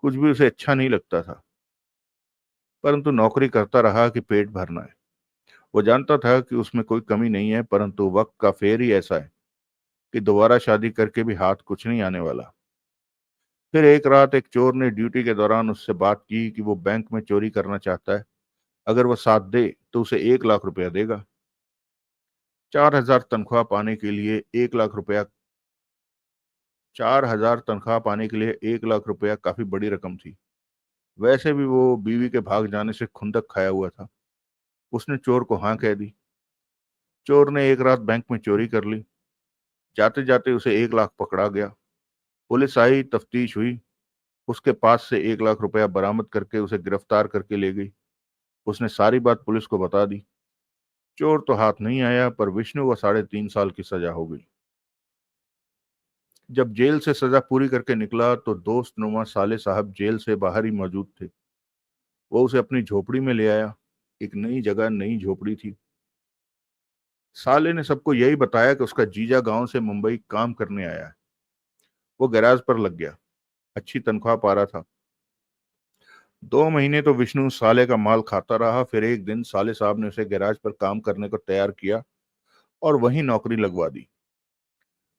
कुछ भी उसे अच्छा नहीं लगता था। परंतु नौकरी करता रहा कि पेट भरना है। वो जानता था कि उसमें कोई कमी नहीं है, परंतु वक्त का फेर ही ऐसा है कि दोबारा शादी करके भी हाथ कुछ नहीं आने वाला। फिर एक रात एक चोर ने ड्यूटी के दौरान उससे बात की कि वो बैंक में चोरी करना चाहता है। अगर वो साथ दे तो उसे 1 लाख रुपया देगा। 4,000 तनख्वाह पाने के लिए 1 लाख रुपया 4,000 तनख्वाह पाने के लिए 1 लाख रुपया काफी बड़ी रकम थी। वैसे भी वो बीवी के भाग जाने से खुंदक खाया हुआ था। उसने चोर को हाँ कह दी। चोर ने एक रात बैंक में चोरी कर ली। जाते जाते उसे 1 लाख पकड़ा गया। पुलिस आई, तफ्तीश हुई, उसके पास से 1 लाख रुपया बरामद करके उसे गिरफ्तार करके ले गई। उसने सारी बात पुलिस को बता दी। चोर तो हाथ नहीं आया, पर विष्णु को 3.5 साल की सजा हो गई। जब जेल से सजा पूरी करके निकला तो दोस्त नुमा साले साहब जेल से बाहर ही मौजूद थे। वो उसे अपनी झोपड़ी में ले आया। एक नई जगह, नई झोपड़ी थी। साले ने सबको यही बताया कि उसका जीजा गांव से मुंबई काम करने आया है। वो गैराज पर लग गया। अच्छी तनख्वाह पा रहा था। 2 महीने तो विष्णु साले का माल खाता रहा। फिर एक दिन साले साहब ने उसे गैराज पर काम करने को तैयार किया और वहीं नौकरी लगवा दी।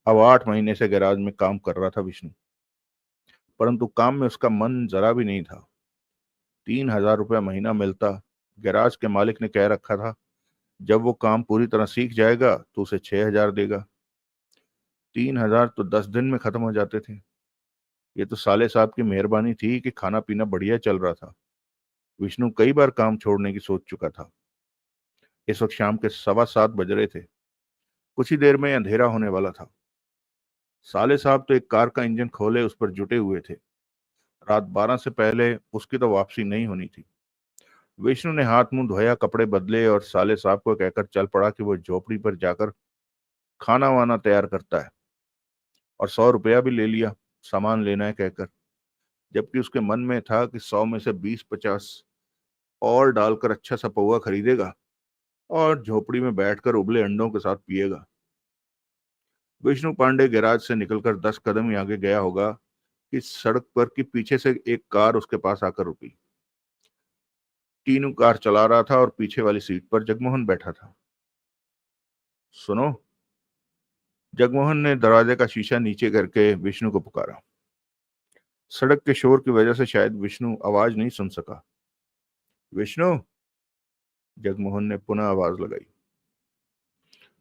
अब 8 महीने से गैराज में काम कर रहा था विष्णु, परंतु काम में उसका मन जरा भी नहीं था। 3,000 रुपया महीना मिलता। गैराज के मालिक ने कह रखा था, जब वो काम पूरी तरह सीख जाएगा तो उसे 6,000 देगा। 3,000 तो 10 दिन में खत्म हो जाते थे। ये तो साले साहब की मेहरबानी थी कि खाना पीना बढ़िया चल रहा था। विष्णु कई बार काम छोड़ने की सोच चुका था। इस वक्त शाम के 7:15 बज रहे थे। कुछ ही देर में अंधेरा होने वाला था। साले साहब तो एक कार का इंजन खोले उस पर जुटे हुए थे। रात 12 से पहले उसकी तो वापसी नहीं होनी थी। विष्णु ने हाथ मुंह धोया, कपड़े बदले और साले साहब को कहकर चल पड़ा कि वो झोपड़ी पर जाकर खाना वाना तैयार करता है, और 100 रुपया भी ले लिया सामान लेना है कहकर। जबकि उसके मन में था कि 100 में से 20-50 और डालकर अच्छा सा पौवा खरीदेगा और झोपड़ी में बैठकर उबले अंडों के साथ पिएगा। विष्णु पांडे गैराज से निकलकर 10 कदम ही आगे गया होगा कि सड़क पर की पीछे से एक कार उसके पास आकर रुकी। टीनू कार चला रहा था और पीछे वाली सीट पर जगमोहन बैठा था। सुनो, जगमोहन ने दरवाजे का शीशा नीचे करके विष्णु को पुकारा। सड़क के शोर की वजह से शायद विष्णु आवाज नहीं सुन सका। विष्णु, जगमोहन ने पुनः आवाज लगाई।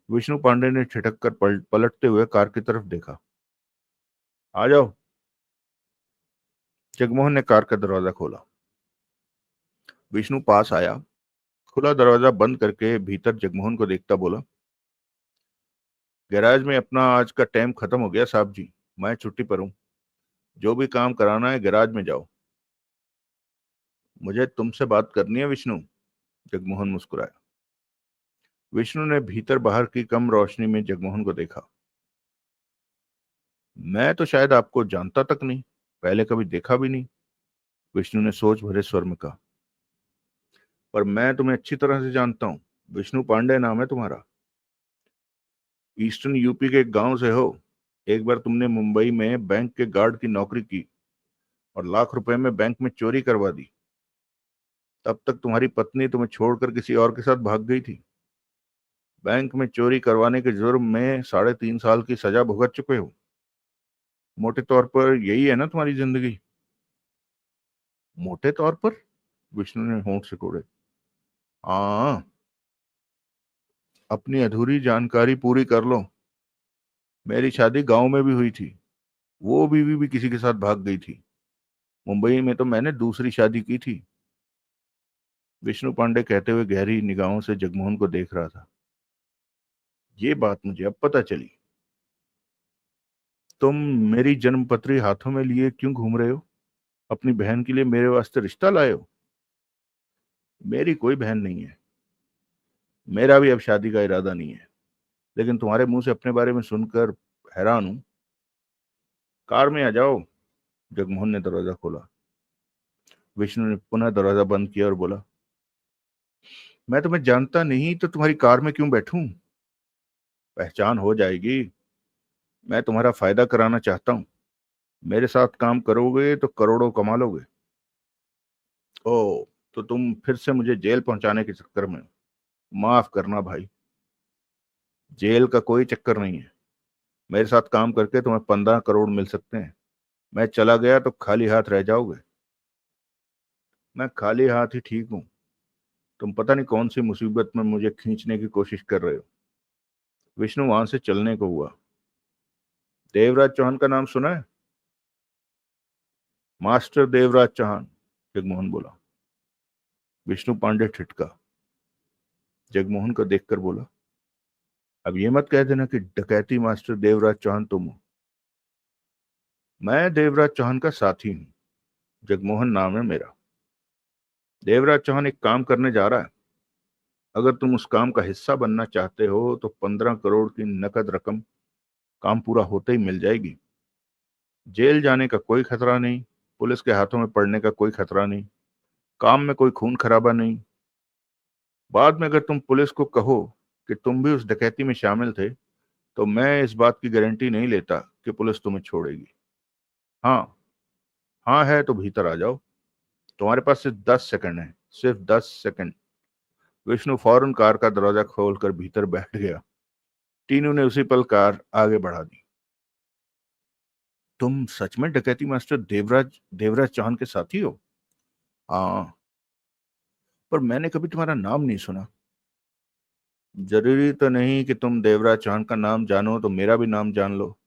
विष्णु पांडे ने ठिठक कर पलटते हुए कार की तरफ देखा। आ जाओ। जगमोहन ने कार का दरवाजा खोला। विष्णु पास आया, खुला दरवाजा बंद करके भीतर जगमोहन को देखता बोला, गैराज में अपना आज का टाइम खत्म हो गया साहब जी, मैं छुट्टी पर हूं। जो भी काम कराना है गैराज में जाओ। मुझे तुमसे बात करनी है विष्णु, जगमोहन मुस्कुराया। विष्णु ने भीतर बाहर की कम रोशनी में जगमोहन को देखा। मैं तो शायद आपको जानता तक नहीं, पहले कभी देखा भी नहीं, विष्णु ने सोच भरे स्वर में कहा। पर मैं तुम्हें अच्छी तरह से जानता हूँ। विष्णु पांडे नाम है तुम्हारा। ईस्टर्न यूपी के एक गांव से हो। एक बार तुमने मुंबई में बैंक के गार्ड की नौकरी की और लाख रुपए में बैंक में चोरी करवा दी। तब तक तुम्हारी पत्नी तुम्हें छोड़कर किसी और के साथ भाग गई थी। बैंक में चोरी करवाने के जुर्म में 3.5 साल की सजा भुगत चुके हो। मोटे तौर पर यही है ना तुम्हारी जिंदगी। मोटे तौर पर, विष्णु ने होंठ सिकोड़े। हाँ, अपनी अधूरी जानकारी पूरी कर लो। मेरी शादी गांव में भी हुई थी। वो बीवी भी किसी के साथ भाग गई थी। मुंबई में तो मैंने दूसरी शादी की थी। विष्णु पांडे कहते हुए गहरी निगाहों से जगमोहन को देख रहा था। ये बात मुझे अब पता चली। तुम मेरी जन्मपत्री हाथों में लिए क्यों घूम रहे हो? अपनी बहन के लिए मेरे वास्ते रिश्ता लाए हो? मेरी कोई बहन नहीं है। मेरा भी अब शादी का इरादा नहीं है, लेकिन तुम्हारे मुंह से अपने बारे में सुनकर हैरान हूं। कार में आ जाओ। जगमोहन ने दरवाजा खोला। विष्णु ने पुनः दरवाजा बंद किया और बोला, मैं तुम्हें जानता नहीं तो तुम्हारी कार में क्यों बैठूं? पहचान हो जाएगी। मैं तुम्हारा फायदा कराना चाहता हूं। मेरे साथ काम करोगे तो करोड़ों कमा लोगे। ओ, तो तुम फिर से मुझे जेल पहुंचाने के चक्कर में हो। माफ करना भाई, जेल का कोई चक्कर नहीं है। मेरे साथ काम करके तुम्हें 15 करोड़ मिल सकते हैं। मैं चला गया तो खाली हाथ रह जाओगे। मैं खाली हाथ ही ठीक हूं। तुम पता नहीं कौन सी मुसीबत में मुझे खींचने की कोशिश कर रहे हो। विष्णु वहां से चलने को हुआ। देवराज चौहान का नाम सुना है? मास्टर देवराज चौहान, जगमोहन बोला। विष्णु पांडे ठिठका। जगमोहन को देखकर बोला, अब ये मत कह देना कि डकैती मास्टर देवराज चौहान तुम हो। मैं देवराज चौहान का साथी हूं, जगमोहन नाम है मेरा। देवराज चौहान एक काम करने जा रहा है। अगर तुम उस काम का हिस्सा बनना चाहते हो तो 15 करोड़ की नकद रकम काम पूरा होते ही मिल जाएगी। जेल जाने का कोई खतरा नहीं, पुलिस के हाथों में पड़ने का कोई खतरा नहीं, काम में कोई खून खराबा नहीं। बाद में अगर तुम पुलिस को कहो कि तुम भी उस डकैती में शामिल थे तो मैं इस बात की गारंटी नहीं लेता कि पुलिस तुम्हें छोड़ेगी। हाँ, हाँ है तो भीतर आ जाओ। तुम्हारे पास सिर्फ 10 सेकंड है, सिर्फ 10 सेकंड। विष्णु फौरन कार का दरवाजा खोलकर भीतर बैठ गया। टीनू ने उसी पल कार आगे बढ़ा दी। तुम सच में डकैती मास्टर देवराज देवराज चौहान के साथी हो? हाँ, पर मैंने कभी तुम्हारा नाम नहीं सुना। जरूरी तो नहीं कि तुम देवराज चौहान का नाम जानो तो मेरा भी नाम जान लो।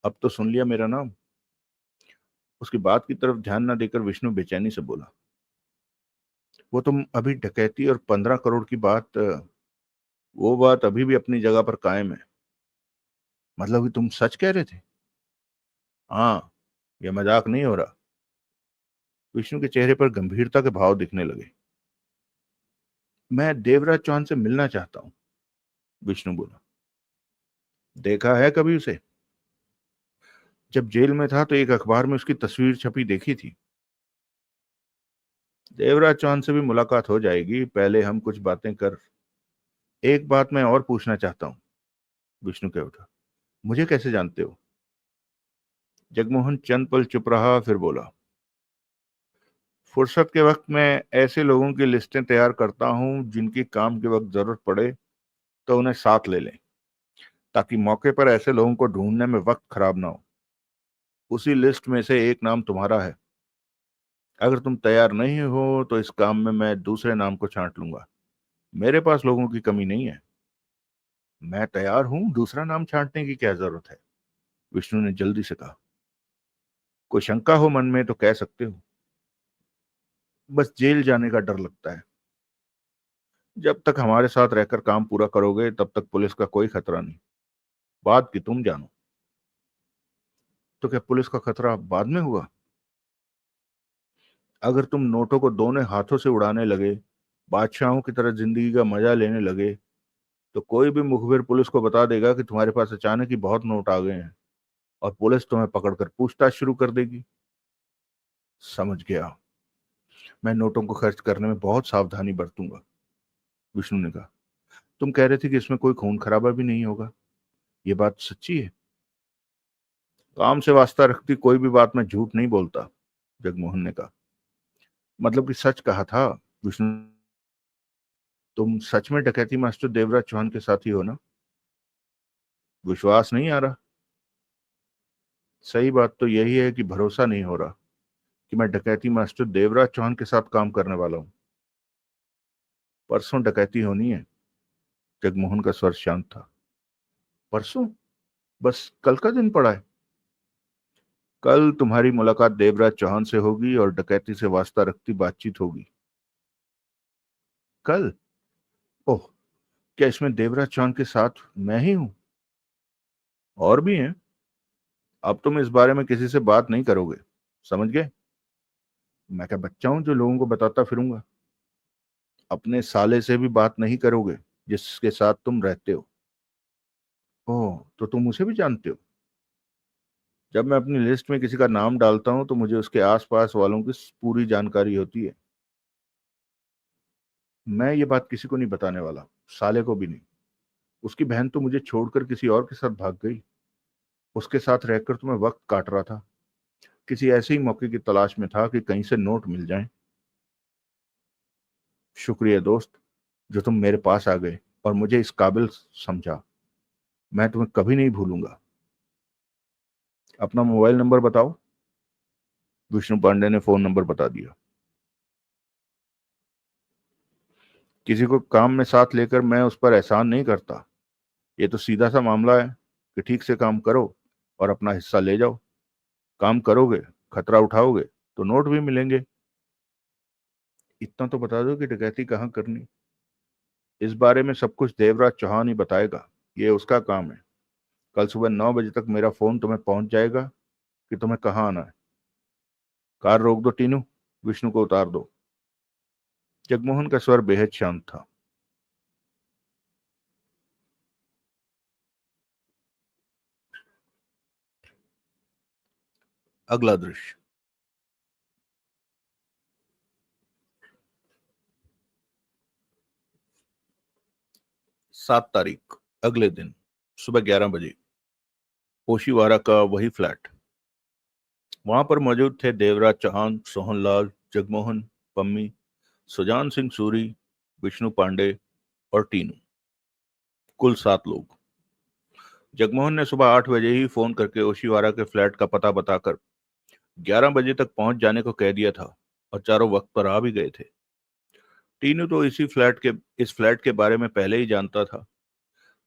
अब तो सुन लिया मेरा नाम। उसकी बात की तरफ ध्यान न देकर विष्णु बेचैनी से बोला, वो तुम अभी डकैती और 15 करोड़ की बात, वो बात अभी भी अपनी जगह पर कायम है। मतलब कि तुम सच कह रहे थे? हाँ, यह मजाक नहीं हो रहा। विष्णु के चेहरे पर गंभीरता के भाव दिखने लगे। मैं देवराज चौहान से मिलना चाहता हूं, विष्णु बोला। देखा है कभी उसे? जब जेल में था तो एक अखबार में उसकी तस्वीर छपी देखी थी। देवराज चौहान से भी मुलाकात हो जाएगी, पहले हम कुछ बातें कर। एक बात मैं और पूछना चाहता हूँ, विष्णु कह उठा। मुझे कैसे जानते हो? जगमोहन चंद पल चुप रहा, फिर बोला, फुर्सत के वक्त में ऐसे लोगों की लिस्टें तैयार करता हूं जिनकी काम के वक्त जरूरत पड़े तो उन्हें साथ ले लें, ताकि मौके पर ऐसे लोगों को ढूंढने में वक्त खराब ना हो। उसी लिस्ट में से एक नाम तुम्हारा है। अगर तुम तैयार नहीं हो तो इस काम में मैं दूसरे नाम को छांट लूंगा। मेरे पास लोगों की कमी नहीं है। मैं तैयार हूं, दूसरा नाम छांटने की क्या जरूरत है? विष्णु ने जल्दी से कहा। कोई शंका हो मन में तो कह सकते हो। बस जेल जाने का डर लगता है। जब तक हमारे साथ रहकर काम पूरा करोगे तब तक पुलिस का कोई खतरा नहीं। बात की तुम जानो। तो क्या पुलिस का खतरा बाद में हुआ? अगर तुम नोटों को दोनों हाथों से उड़ाने लगे, बादशाहों की तरह जिंदगी का मजा लेने लगे, तो कोई भी मुखबिर पुलिस को बता देगा कि तुम्हारे पास अचानक ही बहुत नोट आ गए हैं, और पुलिस तुम्हें पकड़कर पूछताछ शुरू कर देगी। समझ गया। मैं नोटों को खर्च करने में बहुत सावधानी बरतूंगा, विष्णु ने कहा। तुम कह रहे थे कि इसमें कोई खून खराबा भी नहीं होगा, ये बात सच्ची है? काम से वास्ता रखती कोई भी बात मैं झूठ नहीं बोलता, जगमोहन ने कहा। मतलब कि सच कहा था, विष्णु। तुम सच में डकैती मास्टर देवराज चौहान के साथी हो ना? विश्वास नहीं आ रहा। सही बात तो यही है कि भरोसा नहीं हो रहा कि मैं डकैती मास्टर देवराज चौहान के साथ काम करने वाला हूं। परसों डकैती होनी है। जगमोहन का स्वर शांत था। परसों? बस कल का दिन पड़ा है। कल तुम्हारी मुलाकात देवराज चौहान से होगी और डकैती से वास्ता रखती बातचीत होगी। कल? ओह, क्या इसमें देवराज चौहान के साथ मैं ही हूं? और भी हैं। अब तुम इस बारे में किसी से बात नहीं करोगे, समझ गए? मैं क्या बच्चा हूं जो लोगों को बताता फिरूंगा? अपने साले से भी बात नहीं करोगे जिसके साथ तुम रहते हो? ओह, तो तुम उसे भी जानते हो? जब मैं अपनी लिस्ट में किसी का नाम डालता हूं तो मुझे उसके आसपास वालों की पूरी जानकारी होती है। मैं ये बात किसी को नहीं बताने वाला, साले को भी नहीं। उसकी बहन तो मुझे छोड़कर किसी और के साथ भाग गई। उसके साथ रहकर तो मैं वक्त काट रहा था, किसी ऐसे ही मौके की तलाश में था कि कहीं से नोट मिल जाए। शुक्रिया दोस्त, जो तुम मेरे पास आ गए और मुझे इस काबिल समझा। मैं तुम्हें कभी नहीं भूलूंगा। अपना मोबाइल नंबर बताओ। विष्णु पांडे ने फोन नंबर बता दिया। किसी को काम में साथ लेकर मैं उस पर एहसान नहीं करता। ये तो सीधा सा मामला है कि ठीक से काम करो, और अपना हिस्सा ले जाओ। काम करोगे, खतरा उठाओगे तो नोट भी मिलेंगे। इतना तो बता दो कि डकैती कहाँ करनी। इस बारे में सब कुछ देवराज चौहान ही बताएगा, ये उसका काम है। कल सुबह 9 बजे तक मेरा फोन तुम्हें पहुंच जाएगा कि तुम्हें कहाँ आना है। कार रोक दो टीनू, विष्णु को उतार दो। जगमोहन का स्वर बेहद शांत था। अगला दृश्य। 7 तारीख, अगले दिन सुबह 11 बजे, ओशीवारा का वही फ्लैट। वहां पर मौजूद थे देवराज चौहान, सोहनलाल, जगमोहन, पम्मी, सुजान सिंह सूरी, विष्णु पांडे और टीनू। कुल 7 लोग। जगमोहन ने सुबह 8 बजे ही फोन करके ओशीवारा के फ्लैट का पता बताकर 11 बजे तक पहुंच जाने को कह दिया था और चारों वक्त पर आ भी गए थे। टीनू तो इस फ्लैट के बारे में पहले ही जानता था।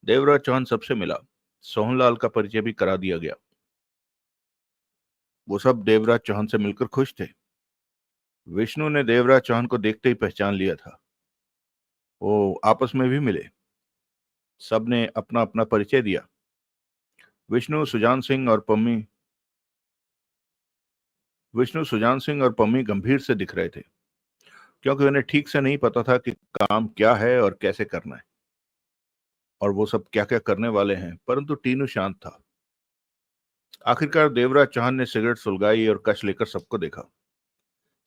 देवराज चौहान सबसे मिला, सोहनलाल का परिचय भी करा दिया गया। वो सब देवराज चौहान से मिलकर खुश थे। विष्णु ने देवराज चौहान को देखते ही पहचान लिया था। वो आपस में भी मिले, सबने अपना अपना परिचय दिया। विष्णु सुजान सिंह और पम्मी गंभीर से दिख रहे थे, क्योंकि उन्हें ठीक से नहीं पता था कि काम क्या है और कैसे करना है और वो सब क्या क्या करने वाले हैं। परंतु टीनू शांत था। आखिरकार देवराज चौहान ने सिगरेट सुलगाई और कश लेकर सबको देखा।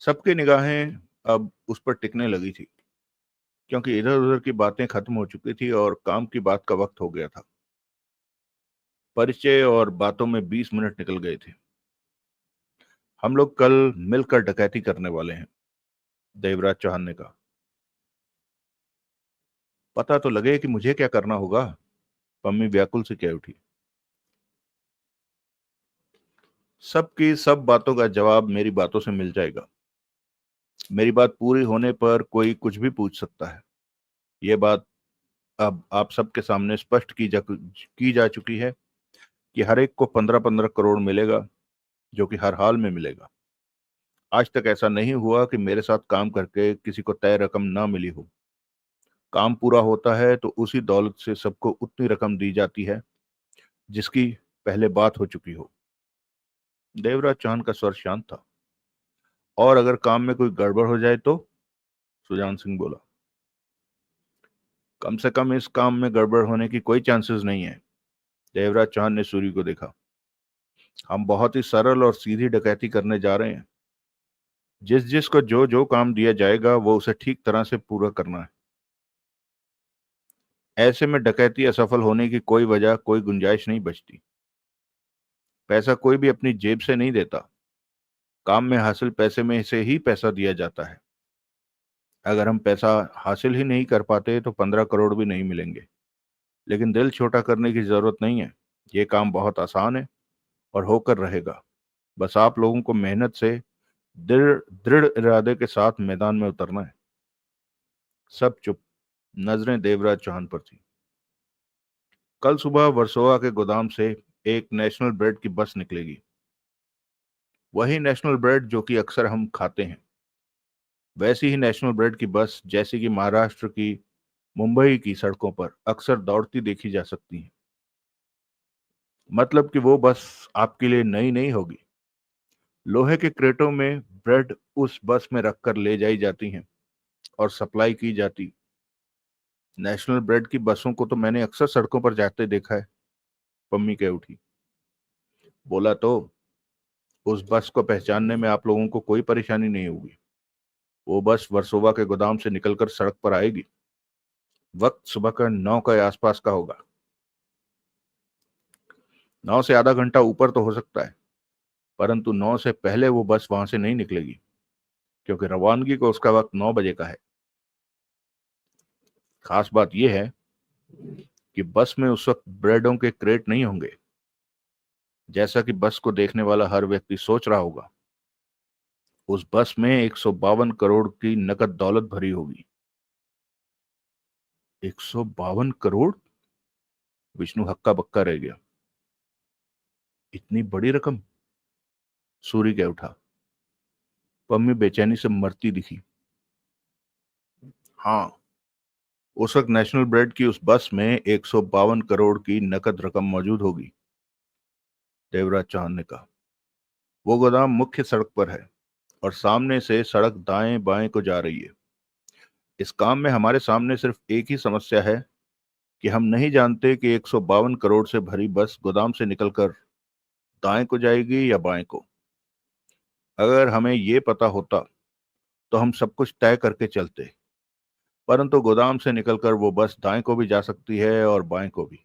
सबकी निगाहें अब उस पर टिकने लगी थी, क्योंकि इधर उधर की बातें खत्म हो चुकी थी और काम की बात का वक्त हो गया था। परिचय और बातों में 20 मिनट निकल गए थे। हम लोग कल मिलकर डकैती करने वाले हैं, देवराज चौहान ने कहा। पता तो लगे कि मुझे क्या करना होगा, पम्मी व्याकुल से कह उठी। सबकी सब बातों का जवाब मेरी बातों से मिल जाएगा। मेरी बात पूरी होने पर कोई कुछ भी पूछ सकता है। ये बात अब आप सबके सामने स्पष्ट की जा चुकी है कि हर एक को 15-15 करोड़ मिलेगा, जो कि हर हाल में मिलेगा। आज तक ऐसा नहीं हुआ कि मेरे साथ काम करके किसी को तय रकम ना मिली हो। काम पूरा होता है तो उसी दौलत से सबको उतनी रकम दी जाती है जिसकी पहले बात हो चुकी हो। देवराज चौहान का स्वर शांत था। और अगर काम में कोई गड़बड़ हो जाए तो, सुजान सिंह बोला। कम से कम इस काम में गड़बड़ होने की कोई चांसेस नहीं है। देवराज चौहान ने सूरी को देखा। हम बहुत ही सरल और सीधी डकैती करने जा रहे हैं। जिस जिस को जो जो काम दिया जाएगा वो उसे ठीक तरह से पूरा करना है। ऐसे में डकैती असफल होने की कोई वजह, कोई गुंजाइश नहीं बचती। पैसा कोई भी अपनी जेब से नहीं देता। काम में हासिल पैसे में से ही पैसा दिया जाता है। अगर हम पैसा हासिल ही नहीं कर पाते तो 15 करोड़ भी नहीं मिलेंगे। लेकिन दिल छोटा करने की जरूरत नहीं है। ये काम बहुत आसान है और होकर रहेगा। बस आप लोगों को मेहनत से दृढ़ दृढ़ इरादे के साथ मैदान में उतरना है। सब चुप। नजरें देवराज चौहान पर थी। कल सुबह वर्सोवा के गोदाम से एक नेशनल ब्रेड की बस निकलेगी। वही नेशनल ब्रेड जो कि अक्सर हम खाते हैं। वैसी ही नेशनल ब्रेड की बस जैसी कि महाराष्ट्र की, मुंबई की सड़कों पर अक्सर दौड़ती देखी जा सकती है। मतलब कि वो बस आपके लिए नई नहीं होगी। लोहे के क्रेटों में ब्रेड उस बस में रखकर ले जाई जाती हैं और सप्लाई की जाती। नेशनल ब्रेड की बसों को तो मैंने अक्सर सड़कों पर जाते देखा है, पम्मी कह उठी। बोला तो उस बस को पहचानने में आप लोगों को कोई परेशानी नहीं होगी। वो बस वर्सोवा के गोदाम से निकलकर सड़क पर आएगी। वक्त सुबह का 9 के आसपास का होगा। 9 से आधा घंटा ऊपर तो हो सकता है, परंतु 9 से पहले वो बस वहां से नहीं निकलेगी, क्योंकि रवानगी को उसका वक्त 9 बजे का है। खास बात यह है कि बस में उस वक्त ब्रेडों के क्रेट नहीं होंगे, जैसा कि बस को देखने वाला हर व्यक्ति सोच रहा होगा। उस बस में 152 करोड़ की नकद दौलत भरी होगी। 152 करोड़? विष्णु हक्का बक्का रह गया। इतनी बड़ी रकम? सूरी कह उठा। पम्मी बेचैनी से मरती दिखी। हाँ, उस वक्त नेशनल ब्रेड की उस बस में 152 करोड़ की नकद रकम मौजूद होगी, देवराज चौहान ने कहा। वो गोदाम मुख्य सड़क पर है और सामने से सड़क दाएं बाएं को जा रही है। इस काम में हमारे सामने सिर्फ एक ही समस्या है कि हम नहीं जानते कि 152 करोड़ से भरी बस गोदाम से निकलकर दाएं को जाएगी या बाएं को। अगर हमें ये पता होता तो हम सब कुछ तय करके चलते, परंतु गोदाम से निकलकर वो बस दाएं को भी जा सकती है और बाएं को भी।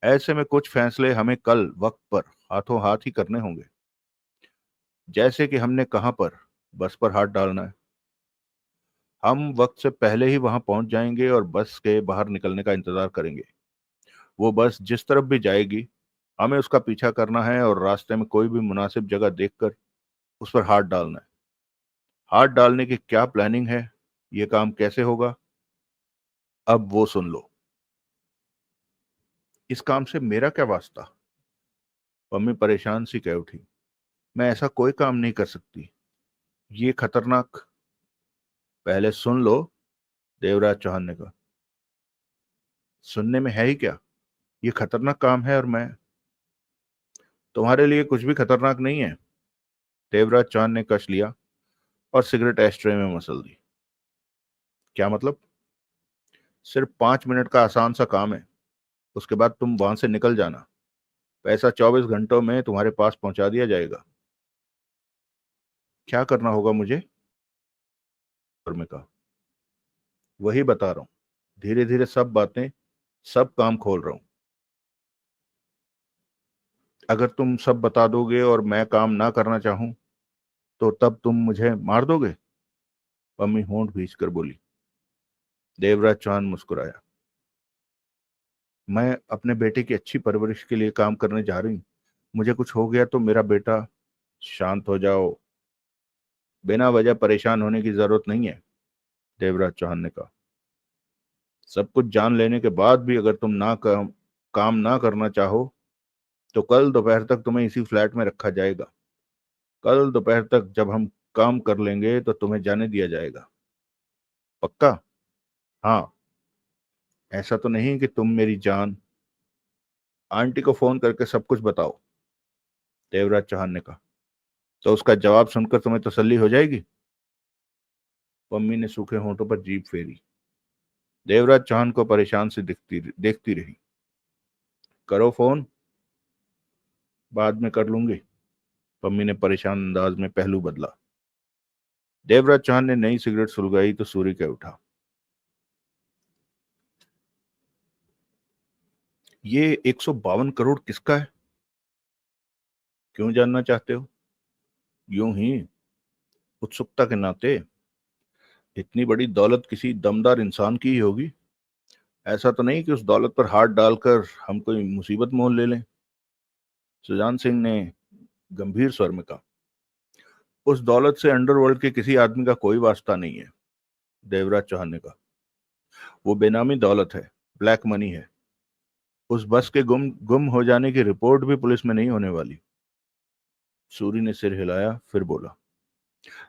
ऐसे में कुछ फैसले हमें कल वक्त पर हाथों हाथ ही करने होंगे, जैसे कि हमने कहां पर बस पर हाथ डालना है। हम वक्त से पहले ही वहां पहुंच जाएंगे और बस के बाहर निकलने का इंतजार करेंगे। वो बस जिस तरफ भी जाएगी हमें उसका पीछा करना है और रास्ते में कोई भी मुनासिब जगह देखकर उस पर हाथ डालना है। हाथ डालने की क्या प्लानिंग है, ये काम कैसे होगा, अब वो सुन लो। इस काम से मेरा क्या वास्ता? पम्मी परेशान सी कह उठी। मैं ऐसा कोई काम नहीं कर सकती, ये खतरनाक। पहले सुन लो, देवराज चौहान ने कहा। सुनने में है ही क्या, ये खतरनाक काम है और मैं। तुम्हारे लिए कुछ भी खतरनाक नहीं है, देवराज चौहान ने कश लिया और सिगरेट एस्ट्रे में मसल दी। क्या मतलब? सिर्फ 5 मिनट का आसान सा काम है, उसके बाद तुम वहां से निकल जाना। पैसा 24 घंटों में तुम्हारे पास पहुंचा दिया जाएगा। क्या करना होगा मुझे? और मैं कहा, वही बता रहा हूँ, धीरे धीरे सब बातें, सब काम खोल रहा हूँ। अगर तुम सब बता दोगे और मैं काम ना करना चाहूं तो तब तुम मुझे मार दोगे? पम्मी होंठ भींच कर बोली। देवराज चौहान मुस्कुराया। मैं अपने बेटे की अच्छी परवरिश के लिए काम करने जा रही हूँ। मुझे कुछ हो गया तो मेरा बेटा। शांत हो जाओ, बिना वजह परेशान होने की जरूरत नहीं है, देवराज चौहान ने कहा। सब कुछ जान लेने के बाद भी अगर तुम काम ना करना चाहो तो कल दोपहर तक तुम्हें इसी फ्लैट में रखा जाएगा। कल दोपहर तक जब हम काम कर लेंगे तो तुम्हें जाने दिया जाएगा। पक्का? हाँ। ऐसा तो नहीं कि तुम मेरी जान। आंटी को फोन करके सब कुछ बताओ, देवराज चौहान ने कहा। तो उसका जवाब सुनकर तुम्हें तसल्ली हो जाएगी? पम्मी ने सूखे होंठों पर जीभ फेरी। देवराज चौहान को परेशान से देखती रही। करो फोन। बाद में कर लूंगी, पम्मी ने परेशान अंदाज में पहलू बदला। देवराज चौहान ने नई सिगरेट सुलगाई तो सूर्य कह उठा। ये 152 करोड़ किसका है? क्यों जानना चाहते हो? यूं ही, उत्सुकता के नाते। इतनी बड़ी दौलत किसी दमदार इंसान की ही होगी। ऐसा तो नहीं कि उस दौलत पर हाथ डालकर हम कोई मुसीबत मोल ले लें, सुजान सिंह ने गंभीर स्वर में कहा। उस दौलत से अंडरवर्ल्ड के किसी आदमी का कोई वास्ता नहीं है, देवराज चौहान ने कहा। वो बेनामी दौलत है, ब्लैक मनी है। उस बस के गुम गुम हो जाने की रिपोर्ट भी पुलिस में नहीं होने वाली। सूरी ने सिर हिलाया, फिर बोला,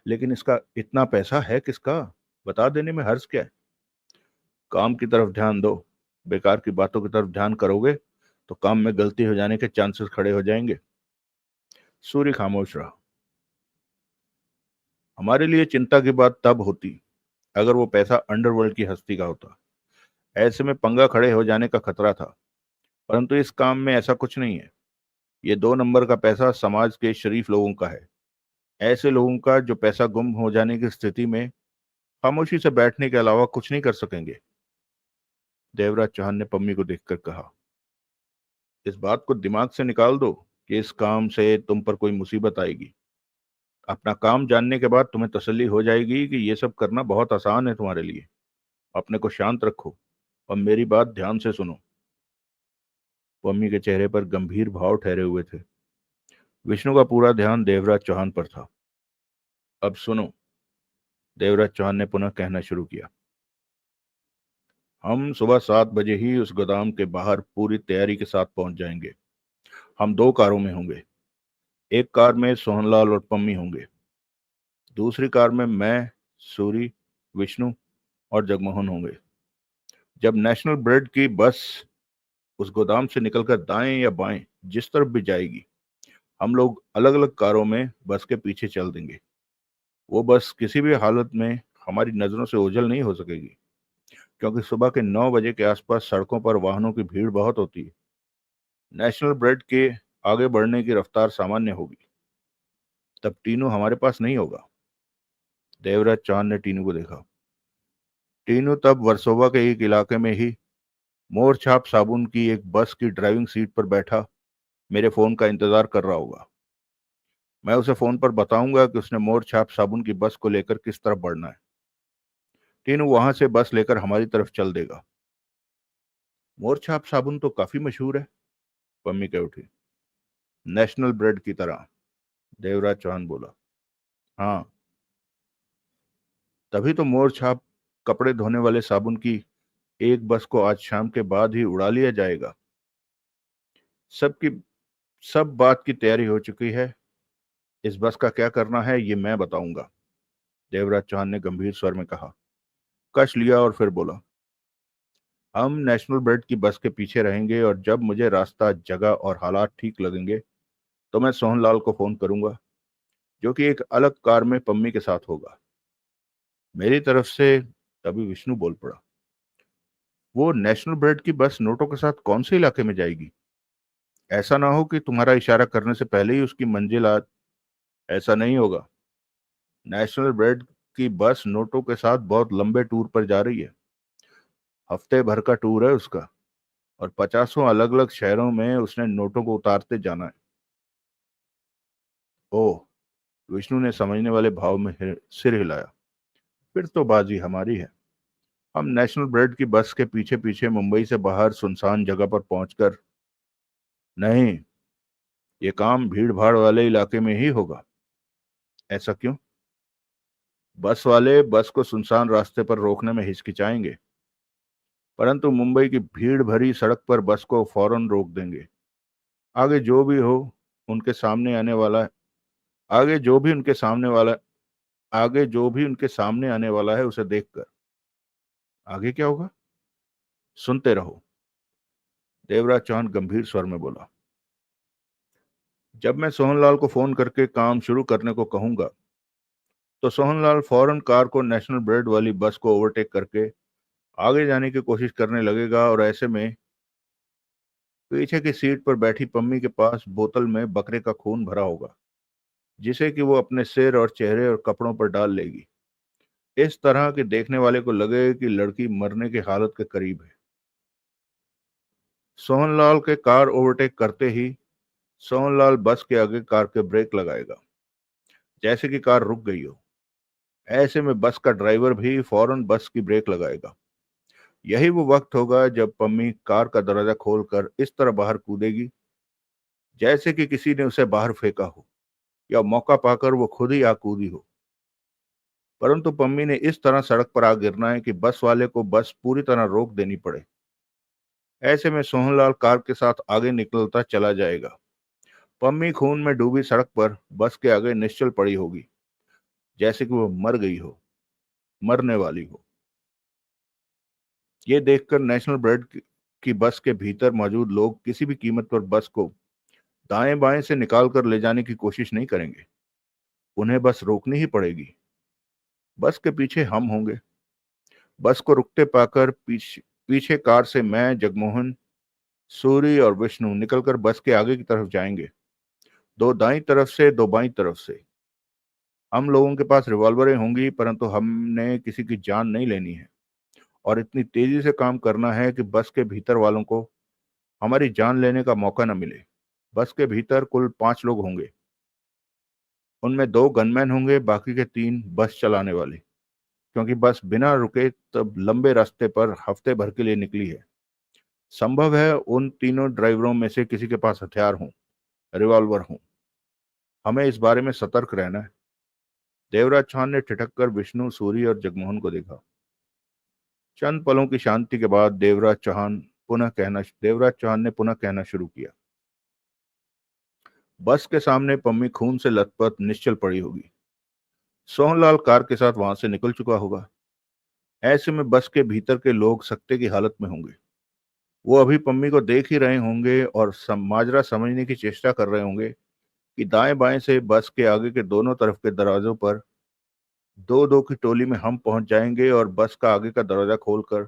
लेकिन इसका इतना पैसा है किसका? बता देने में हर्ज क्या है? काम की तरफ ध्यान दो। बेकार की बातों की तरफ ध्यान करोगे तो काम में गलती हो जाने के चांसेस खड़े हो जाएंगे। सूरी खामोश रहा। हमारे लिए चिंता की बात तब होती अगर वो पैसा अंडरवर्ल्ड की हस्ती का होता। ऐसे में पंगा खड़े हो जाने का खतरा था, परंतु इस काम में ऐसा कुछ नहीं है। ये 2 नंबर का पैसा समाज के शरीफ लोगों का है, ऐसे लोगों का जो पैसा गुम हो जाने की स्थिति में खामोशी से बैठने के अलावा कुछ नहीं कर सकेंगे, देवराज चौहान ने पम्मी को देखकर कहा। इस बात को दिमाग से निकाल दो कि इस काम से तुम पर कोई मुसीबत आएगी। अपना काम जानने के बाद तुम्हें तसल्ली हो जाएगी कि ये सब करना बहुत आसान है तुम्हारे लिए। अपने को शांत रखो और मेरी बात ध्यान से सुनो। पम्मी के चेहरे पर गंभीर भाव ठहरे हुए थे। विष्णु का पूरा ध्यान देवराज चौहान पर था। अब सुनो, देवराज चौहान ने पुनः कहना शुरू किया। हम सुबह 7 बजे ही उस गोदाम के बाहर पूरी तैयारी के साथ पहुंच जाएंगे। हम 2 कारों में होंगे। एक कार में सोहनलाल और पम्मी होंगे, दूसरी कार में मैं, सूरी, विष्णु और जगमोहन होंगे। जब नेशनल ब्रेड की बस उस गोदाम से निकलकर दाएं या बाएं जिस तरफ भी जाएगी, हम लोग अलग अलग कारों में बस के पीछे चल देंगे। वो बस किसी भी हालत में हमारी नजरों से ओझल नहीं हो सकेगी, क्योंकि सुबह के 9 बजे के आसपास सड़कों पर वाहनों की भीड़ बहुत होती है। नेशनल ब्रेड के आगे बढ़ने की रफ्तार सामान्य होगी। तब टीनू हमारे पास नहीं होगा। देवराज चांद ने टीनू को देखा। टीनू तब वर्सोवा के एक इलाके में ही मोर छाप साबुन की एक बस की ड्राइविंग सीट पर बैठा मेरे फोन का इंतजार कर रहा होगा। मैं उसे फोन पर बताऊंगा कि उसने मोर छाप साबुन की बस को लेकर किस तरफ बढ़ना है। टीनू वहां से बस लेकर हमारी तरफ चल देगा। मोर छाप साबुन तो काफी मशहूर है, पम्मी कह उठी। नेशनल ब्रेड की तरह, देवराज चौहान बोला। हाँ, तभी तो मोर छाप कपड़े धोने वाले साबुन की एक बस को आज शाम के बाद ही उड़ा लिया जाएगा। सबकी सब बात की तैयारी हो चुकी है। इस बस का क्या करना है ये मैं बताऊंगा, देवराज चौहान ने गंभीर स्वर में कहा। कश लिया और फिर बोला, हम नेशनल ब्रेड की बस के पीछे रहेंगे और जब मुझे रास्ता, जगह और हालात ठीक लगेंगे तो मैं सोहनलाल को फोन करूंगा, जो कि एक अलग कार में पम्मी के साथ होगा। मेरी तरफ से। तभी विष्णु बोल पड़ा, वो नेशनल ब्रेड की बस नोटों के साथ कौन से इलाके में जाएगी? ऐसा ना हो कि तुम्हारा इशारा करने से पहले ही उसकी मंजिल आ। ऐसा नहीं होगा। नेशनल ब्रेड की बस नोटों के साथ बहुत लंबे टूर पर जा रही है। हफ्ते भर का टूर है उसका, और 50 अलग अलग शहरों में उसने नोटों को उतारते जाना है। ओह, विष्णु ने समझने वाले भाव में सिर हिलाया। फिर तो बाजी हमारी है। हम नेशनल ब्रेड की बस के पीछे पीछे मुंबई से बाहर सुनसान जगह पर पहुंचकर। नहीं, ये काम भीड़ भाड़ वाले इलाके में ही होगा। ऐसा क्यों? बस वाले बस को सुनसान रास्ते पर रोकने में हिचकिचाएंगे, परंतु मुंबई की भीड़ भरी सड़क पर बस को फौरन रोक देंगे। आगे जो भी हो उनके सामने आने वाला है। आगे जो भी उनके सामने वाला आगे जो भी उनके सामने आने वाला है उसे देखकर। आगे क्या होगा? सुनते रहो, देवराज चौहान गंभीर स्वर में बोला। जब मैं सोहनलाल को फोन करके काम शुरू करने को कहूंगा, तो सोहनलाल फौरन कार को नेशनल ब्रेड वाली बस को ओवरटेक करके आगे जाने की कोशिश करने लगेगा, और ऐसे में पीछे की सीट पर बैठी पम्मी के पास बोतल में बकरे का खून भरा होगा, जिसे कि वो अपने सिर और चेहरे और कपड़ों पर डाल लेगी, इस तरह कि देखने वाले को लगे कि लड़की मरने की हालत के करीब है। सोहनलाल के कार ओवरटेक करते ही सोहनलाल बस के आगे कार के ब्रेक लगाएगा, जैसे कि कार रुक गई हो। ऐसे में बस का ड्राइवर भी फौरन बस की ब्रेक लगाएगा। यही वो वक्त होगा जब पम्मी कार का दरवाजा खोलकर इस तरह बाहर कूदेगी, जैसे कि किसी ने उसे बाहर फेंका हो, या मौका पाकर वो खुद ही आ कूदी हो। परंतु पम्मी ने इस तरह सड़क पर आ गिरना है कि बस वाले को बस पूरी तरह रोक देनी पड़े। ऐसे में सोहनलाल कार के साथ आगे निकलता चला जाएगा। पम्मी खून में डूबी सड़क पर बस के आगे निश्चल पड़ी होगी, जैसे कि वो मर गई हो, मरने वाली हो। ये देखकर नेशनल ब्रेड की बस के भीतर मौजूद लोग किसी भी कीमत पर बस को दाएं बाएं से निकाल कर ले जाने की कोशिश नहीं करेंगे। उन्हें बस रोकनी ही पड़ेगी। बस के पीछे हम होंगे। बस को रुकते पाकर पीछे पीछे कार से मैं, जगमोहन, सूरी और विष्णु निकलकर बस के आगे की तरफ जाएंगे। दो दाईं तरफ से, दो बाईं तरफ से। हम लोगों के पास रिवॉल्वरें होंगी, परंतु हमने किसी की जान नहीं लेनी है, और इतनी तेजी से काम करना है कि बस के भीतर वालों को हमारी जान लेने का मौका न मिले। बस के भीतर कुल 5 लोग होंगे। उनमें 2 गनमैन होंगे, बाकी के 3 बस चलाने वाले, क्योंकि बस बिना रुके तब लंबे रास्ते पर हफ्ते भर के लिए निकली है। संभव है उन तीनों ड्राइवरों में से किसी के पास हथियार हों, रिवॉल्वर हों। हमें इस बारे में सतर्क रहना है। देवराज चौहान ने ठिठक कर विष्णु, सूरी और जगमोहन को देखा। चंद पलों की शांति के बाद देवराज चौहान ने पुनः कहना शुरू किया। बस के सामने पम्मी खून से लथपथ निश्चल पड़ी होगी। सोहनलाल कार के साथ वहां से निकल चुका होगा। ऐसे में बस के भीतर के लोग सकते की हालत में होंगे। वो अभी पम्मी को देख ही रहे होंगे और माजरा समझने की चेष्टा कर रहे होंगे कि दाएं बाएं से बस के आगे के दोनों तरफ के दरवाजों पर दो दो की टोली में हम पहुंच जाएंगे और बस का आगे का दरवाजा खोलकर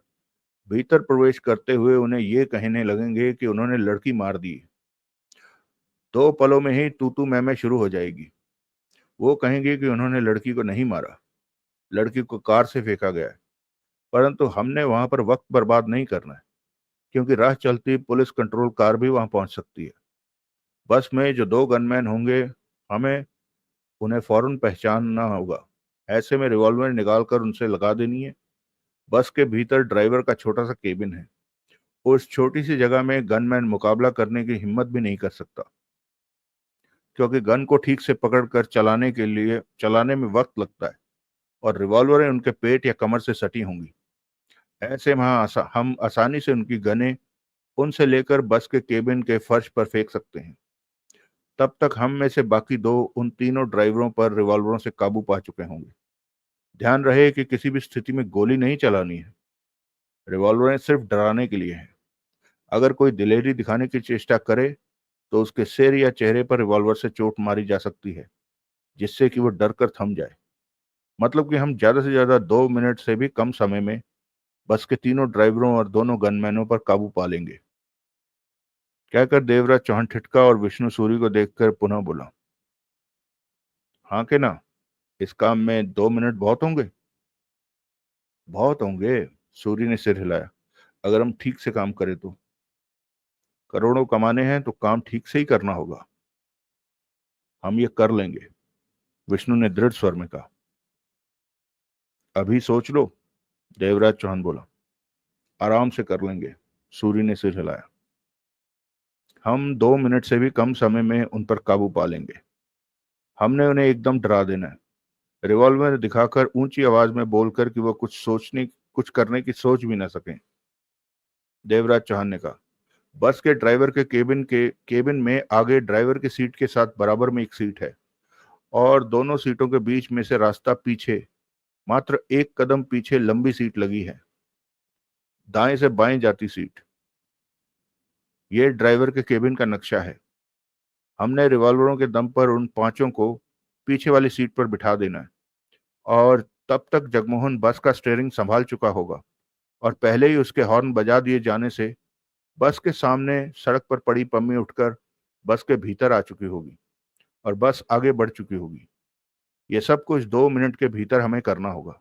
भीतर प्रवेश करते हुए उन्हें ये कहने लगेंगे कि उन्होंने लड़की मार दी। दो पलों में ही तू तू मैं शुरू हो जाएगी। वो कहेंगे कि उन्होंने लड़की को नहीं मारा, लड़की को कार से फेंका गया है। परंतु हमने वहां पर वक्त बर्बाद नहीं करना है, क्योंकि राह चलती पुलिस कंट्रोल कार भी वहां पहुंच सकती है। बस में जो दो गनमैन होंगे, हमें उन्हें फौरन पहचानना होगा। ऐसे में रिवॉल्वर निकालकर उनसे लगा देनी है। बस के भीतर ड्राइवर का छोटा सा केबिन है। उस छोटी सी जगह में गनमैन मुकाबला करने की हिम्मत भी नहीं कर सकता, क्योंकि गन को ठीक से पकड़कर चलाने में वक्त लगता है और रिवॉल्वरें उनके पेट या कमर से सटी होंगी। ऐसे में हम आसानी से उनकी गनें उनसे लेकर बस के केबिन के फर्श पर फेंक सकते हैं। तब तक हम में से बाकी दो उन तीनों ड्राइवरों पर रिवॉल्वरों से काबू पा चुके होंगे। ध्यान रहे कि किसी भी स्थिति में गोली नहीं चलानी है। रिवॉल्वरें सिर्फ डराने के लिए हैं। अगर कोई दिलेरी दिखाने की चेष्टा करे तो उसके सिर या चेहरे पर रिवॉल्वर से चोट मारी जा सकती है, जिससे कि वो डर कर थम जाए। मतलब कि हम ज्यादा से ज्यादा 2 मिनट से भी कम समय में बस के तीनों ड्राइवरों और दोनों गनमैनों पर काबू पा लेंगे। कहकर देवराज चौहान ठिठका और विष्णु सूरी को देखकर पुनः बोला, हाँ के ना, इस काम में 2 मिनट बहुत होंगे? बहुत होंगे। सूरी ने सिर हिलाया। अगर हम ठीक से काम करें तो। करोड़ों कमाने हैं तो काम ठीक से ही करना होगा। हम ये कर लेंगे, विष्णु ने दृढ़ स्वर में कहा। अभी सोच लो, देवराज चौहान बोला। आराम से कर लेंगे, सूरी ने सिर हिलाया। हम 2 मिनट से भी कम समय में उन पर काबू पा लेंगे। हमने उन्हें एकदम डरा देना है, रिवॉल्वर दिखाकर ऊंची आवाज में बोलकर कि वो कुछ करने की सोच भी ना सकें। देवराज चौहान ने कहा, बस के ड्राइवर के केबिन में आगे ड्राइवर की सीट के साथ बराबर में एक सीट है और दोनों सीटों के बीच में से रास्ता पीछे, मात्र एक कदम पीछे लंबी सीट लगी है, दाएं से बाएं जाती सीट। ये ड्राइवर के केबिन का नक्शा है। हमने रिवॉल्वरों के दम पर उन पांचों को पीछे वाली सीट पर बिठा देना है और तब तक जगमोहन बस का स्टीयरिंग संभाल चुका होगा और पहले ही उसके हॉर्न बजा दिए जाने से बस के सामने सड़क पर पड़ी पम्मी उठकर बस के भीतर आ चुकी होगी और बस आगे बढ़ चुकी होगी। ये सब कुछ 2 मिनट के भीतर हमें करना होगा।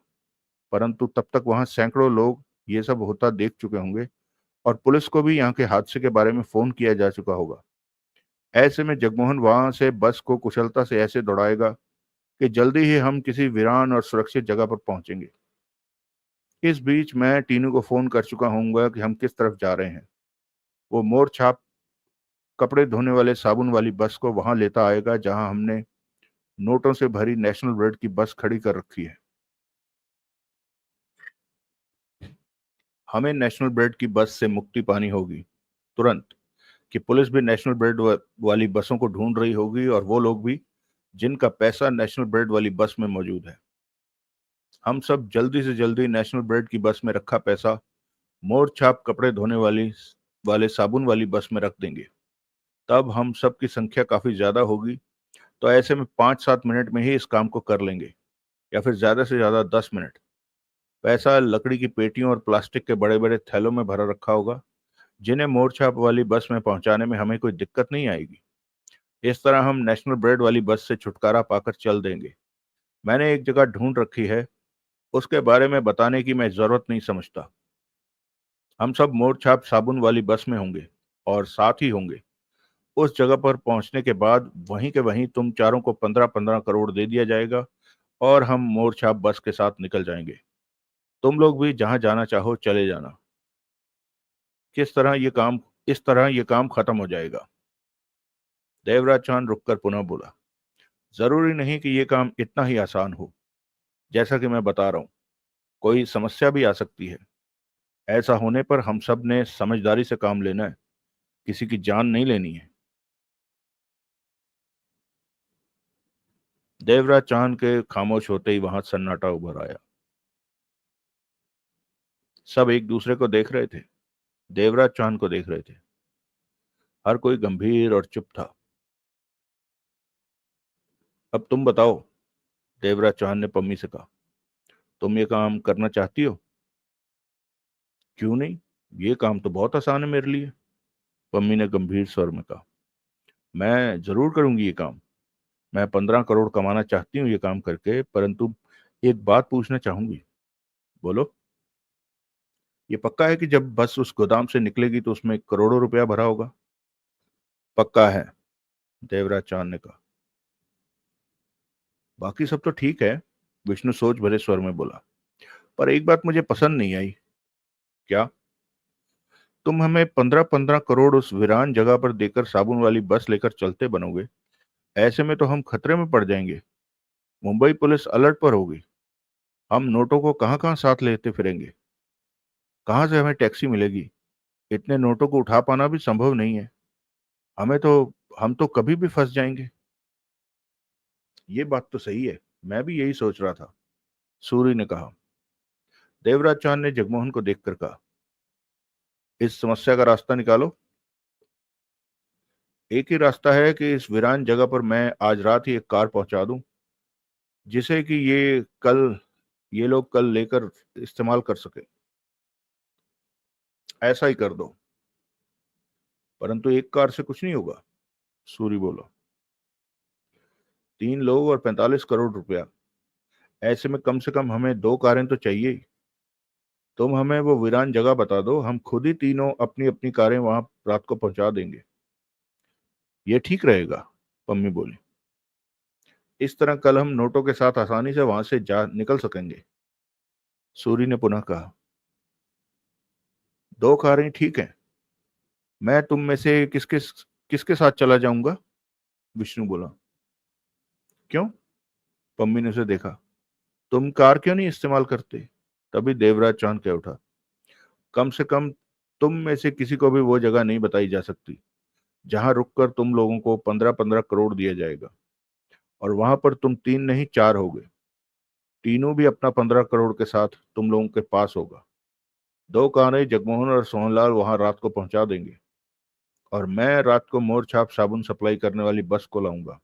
परंतु तब तक वहां सैकड़ों लोग ये सब होता देख चुके होंगे और पुलिस को भी यहाँ के हादसे के बारे में फोन किया जा चुका होगा। ऐसे में जगमोहन वहां से बस को कुशलता से ऐसे दौड़ाएगा कि जल्दी ही हम किसी वीरान और सुरक्षित जगह पर पहुंचेंगे। इस बीच मैं टीनू को फोन कर चुका होऊंगा कि हम किस तरफ जा रहे हैं। वो मोर छाप कपड़े धोने वाले साबुन वाली बस को वहां लेता आएगा जहां हमने नोटों से भरी नेशनल ब्रेड की बस खड़ी कर रखी है। हमें नेशनल ब्रेड की बस से मुक्ति पानी होगी तुरंत, कि पुलिस भी नेशनल ब्रेड वाली बसों को ढूंढ रही होगी और वो लोग भी जिनका पैसा नेशनल ब्रेड वाली बस में मौजूद है। हम सब जल्दी से जल्दी नेशनल ब्रेड की बस में रखा पैसा मोर छाप कपड़े धोने वाले साबुन वाली बस में रख देंगे। तब हम सब की संख्या काफी ज्यादा होगी, तो ऐसे में 5-7 मिनट में ही इस काम को कर लेंगे, या फिर ज्यादा से ज्यादा 10 मिनट। पैसा लकड़ी की पेटियों और प्लास्टिक के बड़े बड़े थैलों में भरा रखा होगा, जिन्हें मोरछाप वाली बस में पहुंचाने में हमें कोई दिक्कत नहीं आएगी। इस तरह हम नेशनल ब्रेड वाली बस से छुटकारा पाकर चल देंगे। मैंने एक जगह ढूंढ रखी है, उसके बारे में बताने की मैं जरूरत नहीं समझता। हम सब मोरछाप साबुन वाली बस में होंगे और साथ ही होंगे। उस जगह पर पहुंचने के बाद वहीं के वहीं तुम चारों को 15-15 करोड़ दे दिया जाएगा और हम मोरछाप बस के साथ निकल जाएंगे। तुम लोग भी जहां जाना चाहो चले जाना। किस तरह ये काम इस तरह ये काम खत्म हो जाएगा। देवराज चांद रुककर पुनः बोला, जरूरी नहीं कि ये काम इतना ही आसान हो। जैसा कि मैं बता रहा हूं, कोई समस्या भी आ सकती है। ऐसा होने पर हम सब ने समझदारी से काम लेना है, किसी की जान नहीं लेनी है। देवराज चांद के खामोश होते ही वहां सन्नाटा उभर आया। सब एक दूसरे को देख रहे थे, देवराज चांद को देख रहे थे। हर कोई गंभीर और चुप था। अब तुम बताओ, देवराज चांद ने पम्मी से कहा, तुम ये काम करना चाहती हो? क्यों नहीं, ये काम तो बहुत आसान है मेरे लिए, पम्मी ने गंभीर स्वर में कहा। मैं जरूर करूंगी ये काम। मैं 15 करोड़ कमाना चाहती हूँ ये काम करके, परंतु एक बात पूछना चाहूंगी। बोलो। ये पक्का है कि जब बस उस गोदाम से निकलेगी तो उसमें करोड़ों रुपया भरा होगा? पक्का है, देवराज चांद ने कहा। बाकी सब तो ठीक है, विष्णु सोच भरे स्वर में बोला, पर एक बात मुझे पसंद नहीं आई। क्या? तुम हमें 15-15 करोड़ उस वीरान जगह पर देकर साबुन वाली बस लेकर चलते बनोगे? ऐसे में तो हम खतरे में पड़ जाएंगे। मुंबई पुलिस अलर्ट पर होगी। हम नोटों को कहाँ कहाँ साथ लेते फिरेंगे? कहाँ से हमें टैक्सी मिलेगी? इतने नोटों को उठा पाना भी संभव नहीं है। हमें तो हम तो कभी भी फंस जाएंगे। ये बात तो सही है, मैं भी यही सोच रहा था, सूरी ने कहा। देवराज चांद ने जगमोहन को देखकर कहा, इस समस्या का रास्ता निकालो। एक ही रास्ता है कि इस वीरान जगह पर मैं आज रात ही एक कार पहुंचा दूं, जिसे कि ये लोग कल लेकर इस्तेमाल कर सके। ऐसा ही कर दो। परंतु एक कार से कुछ नहीं होगा, सूरी बोला। 3 लोग और 45 करोड़ रुपया, ऐसे में कम से कम हमें 2 कारें तो चाहिए ही। तुम हमें वो वीरान जगह बता दो, हम खुद ही तीनों अपनी अपनी कारें वहां रात को पहुंचा देंगे। ये ठीक रहेगा, पम्मी बोली। इस तरह कल हम नोटों के साथ आसानी से वहां से जा निकल सकेंगे, सूरी ने पुनः कहा। 2 कारें ठीक हैं। मैं तुम में से किसके किसके साथ चला जाऊंगा? विष्णु बोला। क्यों? पम्मी ने उसे देखा। तुम कार क्यों नहीं इस्तेमाल करते? तभी देवराज चांद कह उठा, कम से कम तुम में से किसी को भी वो जगह नहीं बताई जा सकती जहां रुककर तुम लोगों को 15-15 करोड़ दिया जाएगा, और वहां पर तुम 3 नहीं 4 होगे। तीनों भी अपना 15 करोड़ के साथ तुम लोगों के पास होगा। 2 कारें जगमोहन और सोहनलाल वहां रात को पहुंचा देंगे, और मैं रात को मोर छाप साबुन सप्लाई करने वाली बस को लाऊंगा।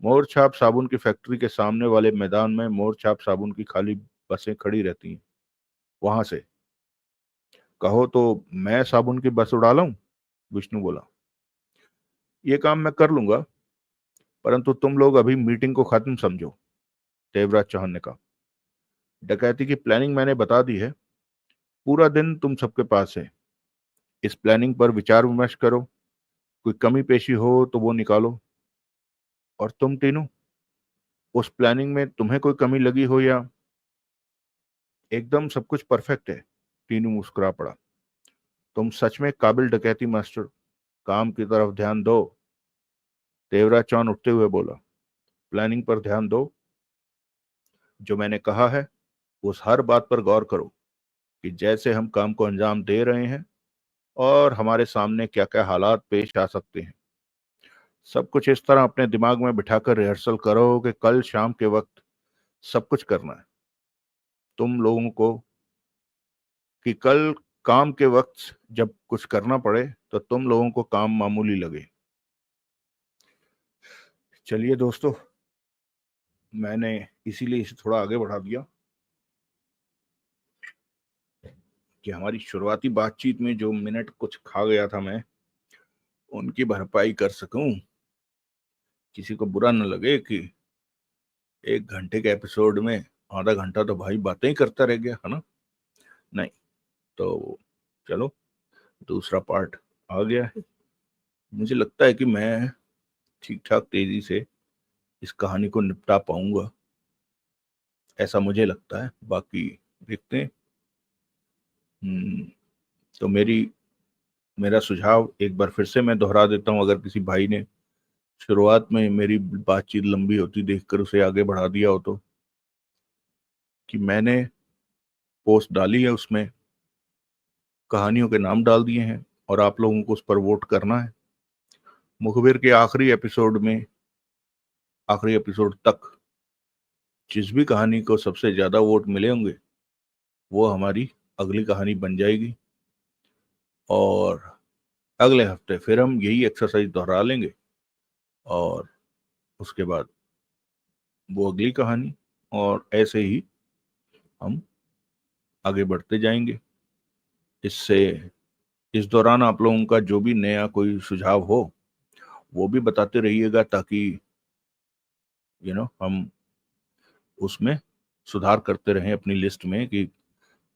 मोर छाप साबुन की फैक्ट्री के सामने वाले मैदान में मोर छाप साबुन की खाली बसें खड़ी रहती हैं। वहां से कहो तो मैं साबुन की बस उड़ा लाऊं, विष्णु बोला। ये काम मैं कर लूंगा, परंतु तुम लोग अभी मीटिंग को खत्म समझो, देवराज चौहान ने कहा। डकैती की प्लानिंग मैंने बता दी है। पूरा दिन तुम सबके पास है। इस प्लानिंग पर विचार विमर्श करो। कोई कमी पेशी हो तो वो निकालो। और तुम तीनों, उस प्लानिंग में तुम्हें कोई कमी लगी हो या? एकदम सब कुछ परफेक्ट है, तीनों मुस्कुरा पड़ा। तुम सच में काबिल डकैती मास्टर। काम की तरफ ध्यान दो, देवराज चौहान उठते हुए बोला। प्लानिंग पर ध्यान दो। जो मैंने कहा है उस हर बात पर गौर करो कि जैसे हम काम को अंजाम दे रहे हैं और हमारे सामने क्या क्या हालात पेश आ सकते हैं। सब कुछ इस तरह अपने दिमाग में बिठाकर रिहर्सल करो कि कल शाम के वक्त सब कुछ करना है तुम लोगों को, कि कल काम के वक्त जब कुछ करना पड़े तो तुम लोगों को काम मामूली लगे। चलिए दोस्तों, मैंने इसीलिए इसे थोड़ा आगे बढ़ा दिया कि हमारी शुरुआती बातचीत में जो मिनट कुछ खा गया था मैं, उनकी भरपाई कर सकूं। किसी को बुरा न लगे कि 1 घंटे के एपिसोड में आधा घंटा तो भाई बातें ही करता रह गया, है ना? नहीं, तो चलो, दूसरा पार्ट आ गया है। मुझे लगता है कि मैं ठीक ठाक तेजी से इस कहानी को निपटा पाऊंगा, ऐसा मुझे लगता है। बाकी देखते हैं। हम्म, तो मेरा सुझाव एक बार फिर से मैं दोहरा देता हूं, अगर किसी भाई ने शुरुआत में मेरी बातचीत लंबी होती देखकर उसे आगे बढ़ा दिया हो, तो कि मैंने पोस्ट डाली है, उसमें कहानियों के नाम डाल दिए हैं और आप लोगों को उस पर वोट करना है। मुखबिर के आखिरी एपिसोड में आखिरी एपिसोड तक जिस भी कहानी को सबसे ज्यादा वोट मिले होंगे वो हमारी अगली कहानी बन जाएगी, और अगले हफ्ते फिर हम यही एक्सरसाइज दोहरा लेंगे, और उसके बाद वो अगली कहानी, और ऐसे ही हम आगे बढ़ते जाएंगे। इससे इस दौरान आप लोगों का जो भी नया कोई सुझाव हो वो भी बताते रहिएगा, ताकि हम उसमें सुधार करते रहें अपनी लिस्ट में कि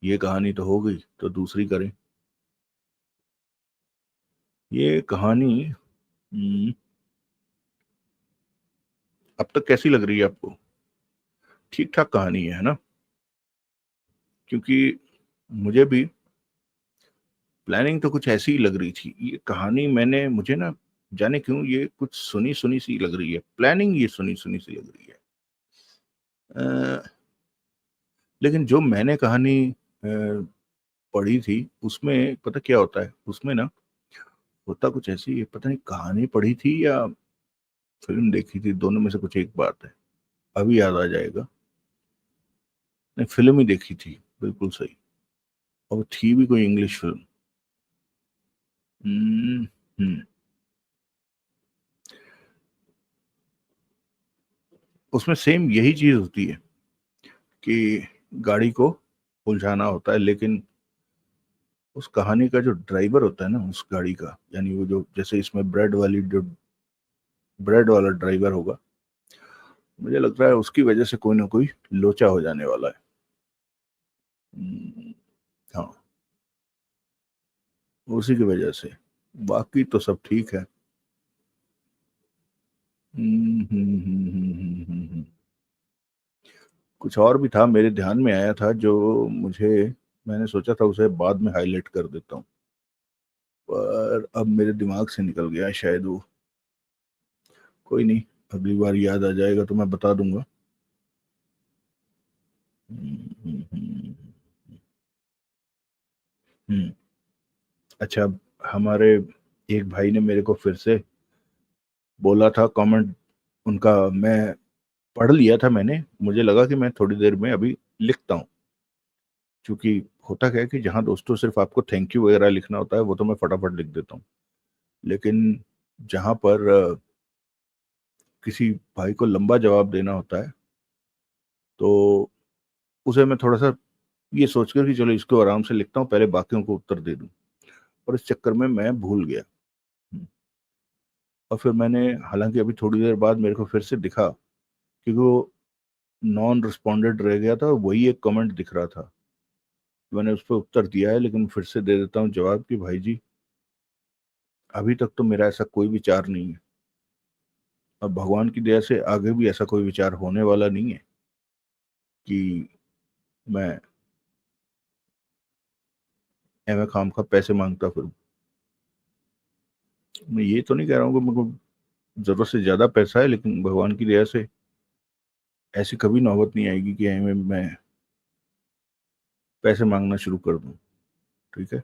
ये कहानी तो हो गई तो दूसरी करें। ये कहानी अब तक कैसी लग रही है आपको? ठीक ठाक कहानी है ना? क्योंकि मुझे भी प्लानिंग तो कुछ ऐसी ही लग रही थी, ये कहानी मुझे ना जाने क्यों ये कुछ सुनी सुनी सी लग रही है, प्लानिंग ये सुनी सुनी सी लग रही है। लेकिन जो मैंने कहानी पढ़ी थी उसमें पता क्या होता है, उसमें ना होता कुछ ऐसी है, पता नहीं कहानी पढ़ी थी या फिल्म देखी थी, दोनों में से कुछ एक बात है, अभी याद आ जाएगा। नहीं, फिल्म ही देखी थी, बिल्कुल सही, और थी भी कोई इंग्लिश फिल्म। हम्म हम्म, उसमें सेम यही चीज होती है कि गाड़ी को उलझाना होता है, लेकिन उस कहानी का जो ड्राइवर होता है ना उस गाड़ी का, यानी वो जो जैसे इसमें ब्रेड वाला ड्राइवर होगा, मुझे लगता है उसकी वजह से कोई ना कोई लोचा हो जाने वाला है। हम्म, हाँ, उसी की वजह से, बाकी तो सब ठीक है। कुछ और भी था मेरे ध्यान में आया था जो मुझे, मैंने सोचा था उसे बाद में हाईलाइट कर देता हूँ, पर अब मेरे दिमाग से निकल गया शायद वो। कोई नहीं, अगली बार याद आ जाएगा तो मैं बता दूंगा। हम्म, हम्म, हम्म, हम्म। अच्छा, हमारे एक भाई ने मेरे को फिर से बोला था कमेंट, उनका मैं पढ़ लिया था, मैंने मुझे लगा कि मैं थोड़ी देर में अभी लिखता हूँ, क्योंकि होता क्या है कि जहाँ दोस्तों सिर्फ आपको थैंक यू वगैरह लिखना होता है वो तो मैं फटाफट लिख देता हूँ, लेकिन जहाँ पर किसी भाई को लंबा जवाब देना होता है तो उसे मैं थोड़ा सा ये सोचकर कि चलो इसको आराम से लिखता हूँ, पहले बाकियों को उत्तर दे दूं, और इस चक्कर में मैं भूल गया। और फिर मैंने, हालांकि अभी थोड़ी देर बाद मेरे को फिर से दिखा, क्योंकि वो नॉन रिस्पॉन्डेड रह गया था और वही एक कमेंट दिख रहा था, मैंने उस पर उत्तर दिया है, लेकिन फिर से दे देता हूँ जवाब कि भाई जी, अभी तक तो मेरा ऐसा कोई विचार नहीं है, और भगवान की दया से आगे भी ऐसा कोई विचार होने वाला नहीं है कि मैं एम खाम खा पैसे मांगता फिरूं। मैं ये तो नहीं कह रहा हूँ कि मेरे को जरूरत से ज्यादा पैसा है, लेकिन भगवान की दया से ऐसी कभी नौबत नहीं आएगी कि मैं पैसे मांगना शुरू कर दूं। ठीक है।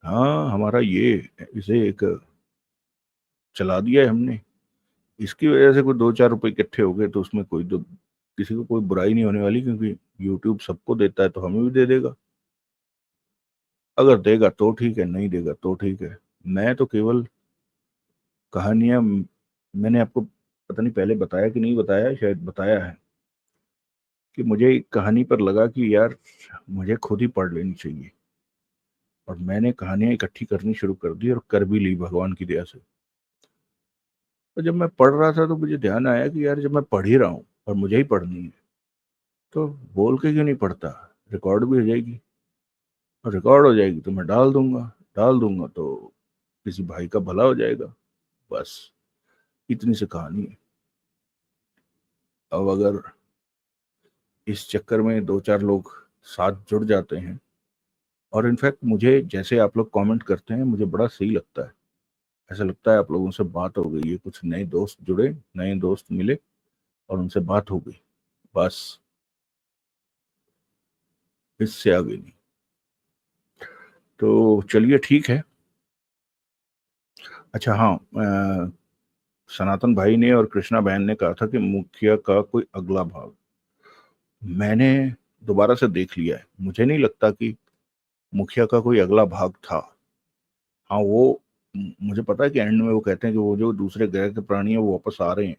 हाँ, हमारा ये, इसे एक चला दिया है हमने, इसकी वजह से कोई 2-4 रुपए इकट्ठे हो गए तो उसमें कोई तो किसी को कोई बुराई नहीं होने वाली, क्योंकि यूट्यूब सबको देता है तो हमें भी दे देगा। अगर देगा तो ठीक है, नहीं देगा तो ठीक है। मैं तो केवल कहानियां, मैंने आपको पता नहीं पहले बताया कि नहीं बताया, शायद बताया है कि मुझे एक कहानी पर लगा कि यार मुझे खुद ही पढ़ लेनी चाहिए, और मैंने कहानियां इकट्ठी करनी शुरू कर दी और कर भी ली भगवान की दया से। तो जब मैं पढ़ रहा था तो मुझे ध्यान आया कि यार जब मैं पढ़ ही रहा हूँ और मुझे ही पढ़नी है तो बोल के क्यों नहीं पढ़ता, रिकॉर्ड भी हो जाएगी, और रिकॉर्ड हो जाएगी तो मैं डाल दूंगा तो किसी भाई का भला हो जाएगा। बस इतनी सी कहानी है। अब अगर इस चक्कर में 2-4 लोग साथ जुड़ जाते हैं, और इनफैक्ट मुझे जैसे आप लोग कमेंट करते हैं मुझे बड़ा सही लगता है, ऐसा लगता है आप लोगों से बात हो गई है, कुछ नए दोस्त जुड़े, नए दोस्त मिले और उनसे बात हो गई, बस इससे आगे नहीं। तो चलिए ठीक है। अच्छा हाँ, सनातन भाई ने और कृष्णा बहन ने कहा था कि मुखिया का कोई अगला भाग। मैंने दोबारा से देख लिया है, मुझे नहीं लगता कि मुखिया का कोई अगला भाग था। हाँ वो मुझे पता है कि एंड में वो कहते हैं कि वो जो दूसरे ग्रह के प्राणी है वो वापस आ रहे हैं,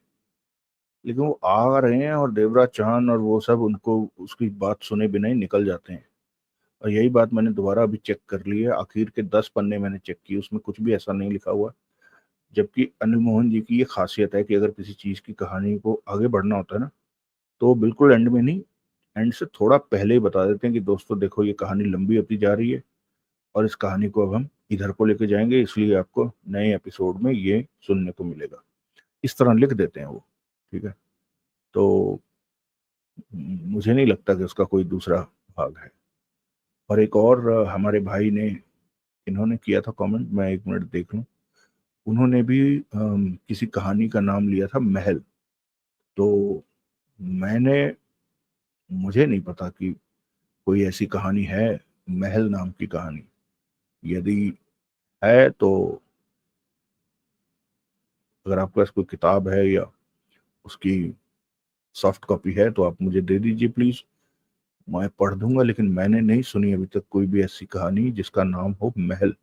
लेकिन वो आ रहे हैं और देवराज चौहान और वो सब उनको उसकी बात सुने बिना ही निकल जाते हैं। और यही बात मैंने दोबारा अभी चेक कर ली है, आखिर के 10 पन्ने मैंने चेक किए, उसमें कुछ भी ऐसा नहीं लिखा हुआ। जबकि अनिल मोहन जी की ये खासियत है कि अगर किसी चीज की कहानी को आगे बढ़ना होता है ना, तो बिल्कुल एंड में नहीं, एंड से थोड़ा पहले ही बता देते हैं कि दोस्तों देखो ये कहानी लंबी होती जा रही है और इस कहानी को अब हम इधर को लेके जाएंगे, इसलिए आपको नए एपिसोड में ये सुनने को मिलेगा। इस तरह लिख देते हैं वो। ठीक है। तो मुझे नहीं लगता कि उसका कोई दूसरा भाग है। और एक और हमारे भाई ने इन्होंने किया था कमेंट, मैं 1 मिनट देख लूं। उन्होंने भी किसी कहानी का नाम लिया था महल। तो मैंने मुझे नहीं पता कि कोई ऐसी कहानी है, महल नाम की कहानी। यदि है तो अगर आपके पास कोई किताब है या उसकी सॉफ्ट कॉपी है तो आप मुझे दे दीजिए प्लीज, मैं पढ़ दूंगा। लेकिन मैंने नहीं सुनी अभी तक कोई भी ऐसी कहानी जिसका नाम हो महल।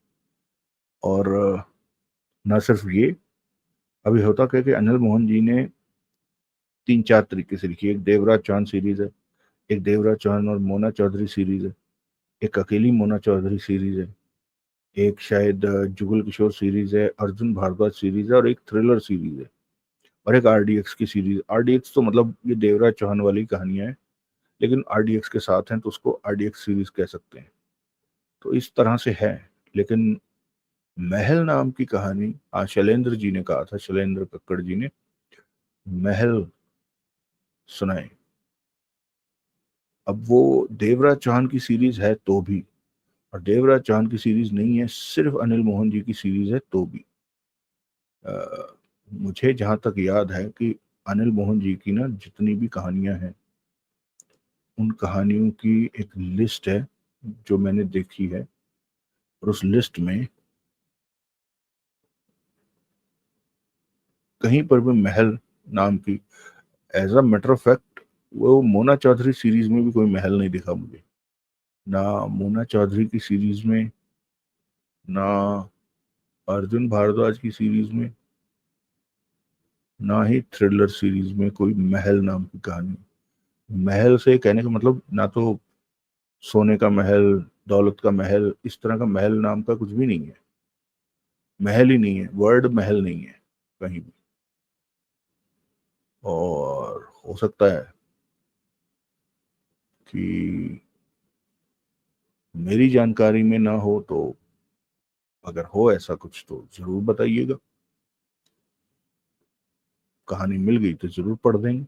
और न सिर्फ ये, अभी होता क्या कि अनिल मोहन जी ने 3-4 तरीके से लिखी है। एक देवराज चौहान सीरीज है, एक देवराज चौहान और मोना चौधरी सीरीज है, एक अकेली मोना चौधरी सीरीज है, एक शायद जुगल किशोर सीरीज है, अर्जुन भारद्वाज सीरीज है, और एक थ्रिलर सीरीज है, और एक आरडीएक्स की सीरीज। आरडीएक्स तो मतलब ये देवराज चौहान वाली कहानियां हैं, लेकिन आरडीएक्स के साथ हैं तो उसको आरडीएक्स सीरीज कह सकते हैं। तो इस तरह से है। लेकिन महल नाम की कहानी शैलेंद्र जी ने कहा था, शैलेंद्र कक्कड़ जी ने महल सुनाए। अब वो देवराज चौहान की सीरीज है तो भी, और देवराज चौहान की सीरीज नहीं है, सिर्फ अनिल मोहन जी की सीरीज है तो भी। मुझे जहां तक याद है कि अनिल मोहन जी की ना जितनी भी कहानियां हैं, उन कहानियों की एक लिस्ट है जो मैंने देखी है, और उस लिस्ट में कहीं पर भी महल नाम की, as a matter of fact, वो मोना चौधरी सीरीज में भी कोई महल नहीं दिखा मुझे। ना मोना चौधरी की सीरीज में, ना अर्जुन भारद्वाज की सीरीज में, ना ही थ्रिलर सीरीज में कोई महल नाम की कहानी। महल से कहने का मतलब ना तो सोने का महल, दौलत का महल, इस तरह का महल नाम का कुछ भी नहीं है। महल ही नहीं है, वर्ड महल नहीं है कहीं भी। और हो सकता है कि मेरी जानकारी में ना हो, तो अगर हो ऐसा कुछ तो जरूर बताइएगा। कहानी मिल गई तो जरूर पढ़ देंगे,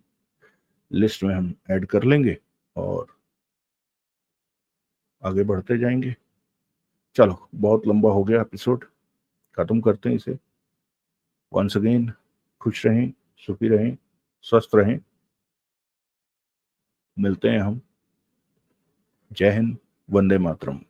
लिस्ट में हम ऐड कर लेंगे और आगे बढ़ते जाएंगे। चलो बहुत लंबा हो गया एपिसोड, खत्म करते हैं इसे। वंस अगेन, खुश रहें, सुखी रहें, स्वस्थ रहें। मिलते हैं हम। जय हिंद, वंदे मातरम।